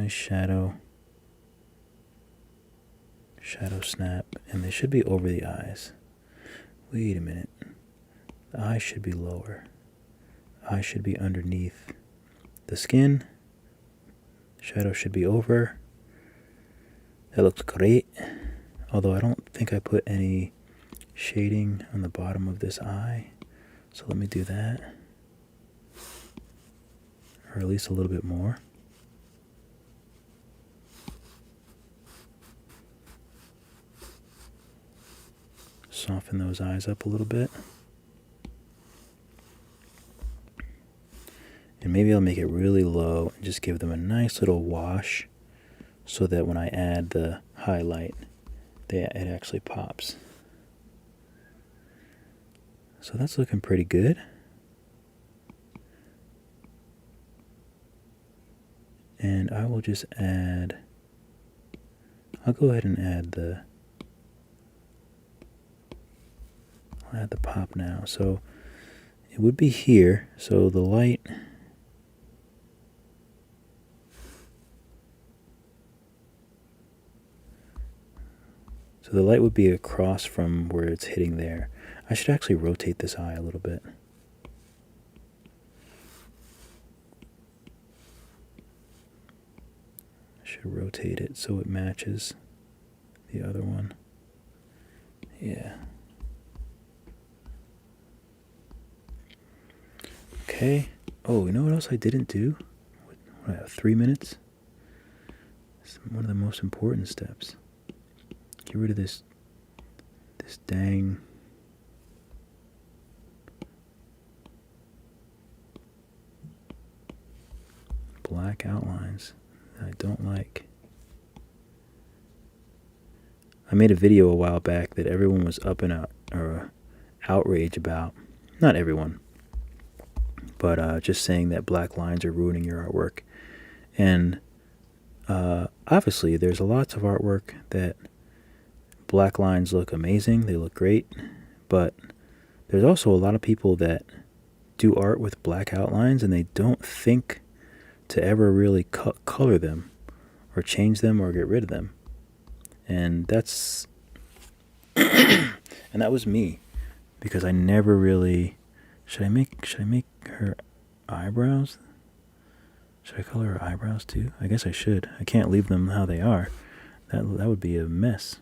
shadow. Shadow snap, and they should be over the eyes. Wait a minute. The eyes should be lower. The eyes should be underneath the skin. Shadow should be over. That looks great. Although I don't think I put any shading on the bottom of this eye. So let me do that. Or at least a little bit more. Soften those eyes up a little bit. And maybe I'll make it really low and just give them a nice little wash so that when I add the highlight, it actually pops. So that's looking pretty good. And I will just add, I'll go ahead and add I'll add the pop now. So it would be here. So the light, would be across from where it's hitting there. I should actually rotate this eye a little bit. I should rotate it so it matches the other one. Yeah. Okay. Oh, you know what else I didn't do? What do I have, 3 minutes? It's one of the most important steps. Get rid of this dang black outlines that I don't like. I made a video a while back that everyone was up and out or outrage about. Not everyone, but just saying that black lines are ruining your artwork. And obviously there's lots of artwork that black lines look amazing, they look great, but there's also a lot of people that do art with black outlines and they don't think to ever really color them or change them or get rid of them. And that's and that was me, because I never really... Should I make her eyebrows? Should I color her eyebrows too? I guess I should. I can't leave them how they are. That would be a mess.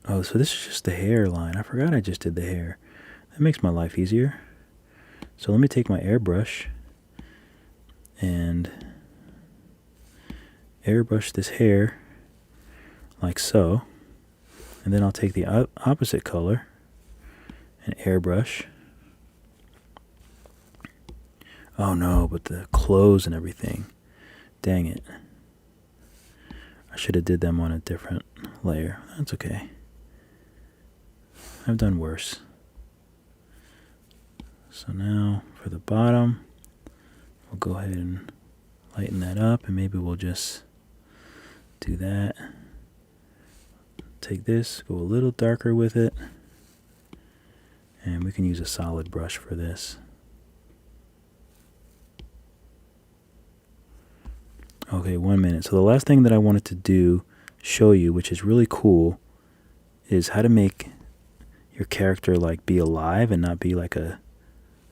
Oh, so this is just the hairline. I forgot I just did the hair. That makes my life easier. So let me take my airbrush and airbrush this hair like so. And then I'll take the opposite color and airbrush. Oh no, but the clothes and everything. Dang it. I should have did them on a different layer. That's okay. I've done worse. So now for the bottom, we'll go ahead and lighten that up, and maybe we'll just do that. Take this, go a little darker with it, and we can use a solid brush for this. Okay, 1 minute. So the last thing that I wanted to show you, which is really cool, is how to make your character like be alive and not be like a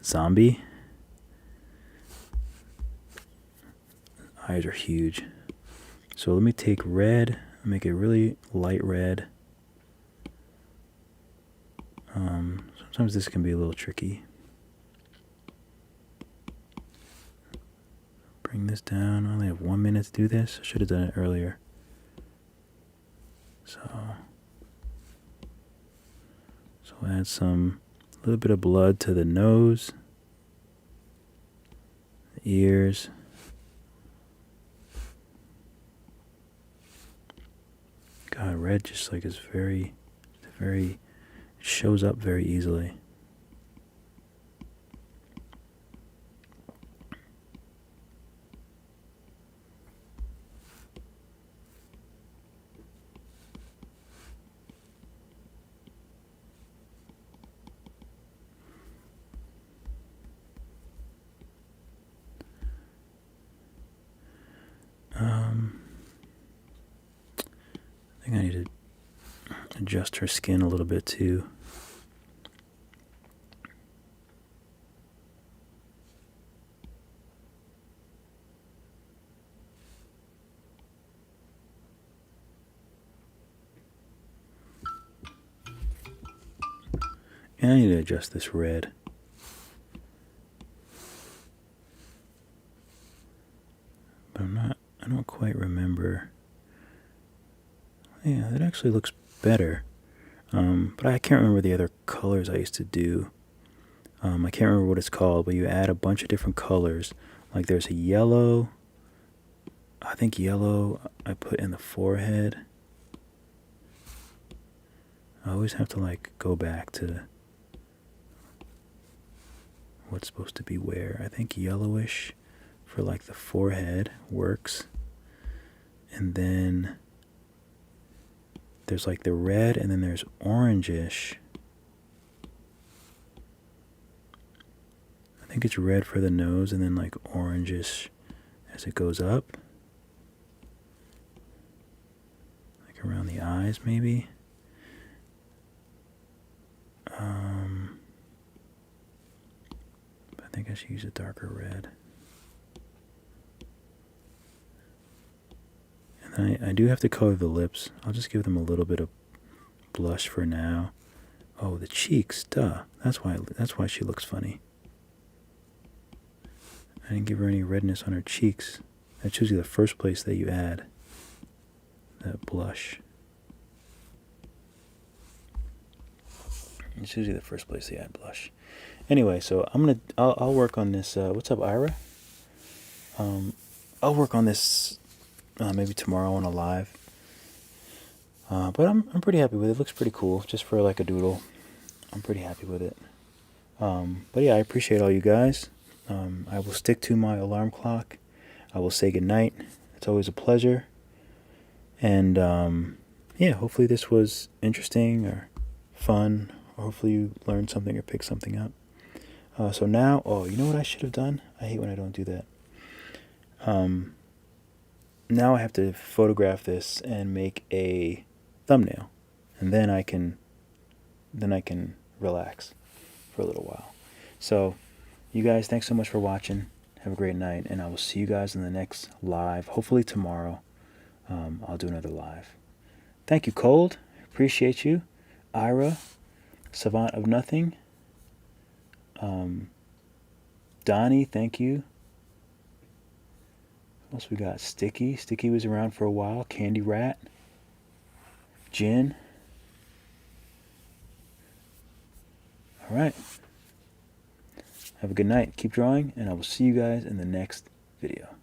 zombie. Eyes are huge. So let me take red, make it really light red. Sometimes this can be a little tricky. Bring this down. I only have 1 minute to do this. I should have done it earlier. So add a little bit of blood to the nose, the ears. God, red just like is very, it shows up very easily. I think I need to adjust her skin a little bit too. And I need to adjust this red. But I don't quite remember. Yeah, that actually looks better. But I can't remember the other colors I used to do. I can't remember what it's called, but you add a bunch of different colors. Like there's a yellow. I think yellow I put in the forehead. I always have to like go back to what's supposed to be where. I think yellowish for like the forehead works. And then there's like the red, and then there's orangish. I think it's red for the nose, and then like orangish as it goes up. Like around the eyes, maybe. I think I should use a darker red. And I do have to color the lips. I'll just give them a little bit of blush for now. Oh, the cheeks, duh. That's why she looks funny. I didn't give her any redness on her cheeks. That's usually the first place that you add that blush. It's usually the first place they add blush. Anyway, so I'll work on this. What's up, Ira? I'll work on this maybe tomorrow on a live. But I'm pretty happy with it. It looks pretty cool, just for like a doodle. I'm pretty happy with it. But yeah, I appreciate all you guys. I will stick to my alarm clock. I will say goodnight. It's always a pleasure. And yeah, hopefully this was interesting or fun. Or hopefully you learned something or picked something up. So now, you know what I should have done? I hate when I don't do that. Now I have to photograph this and make a thumbnail, and then I can relax for a little while. So, you guys, thanks so much for watching. Have a great night, and I will see you guys in the next live. Hopefully tomorrow, I'll do another live. Thank you, Cold. Appreciate you, Ira, Savant of Nothing. Donnie, thank you. What else we got? Sticky. Sticky was around for a while. Candy Rat. Jin. Alright. Have a good night. Keep drawing, and I will see you guys in the next video.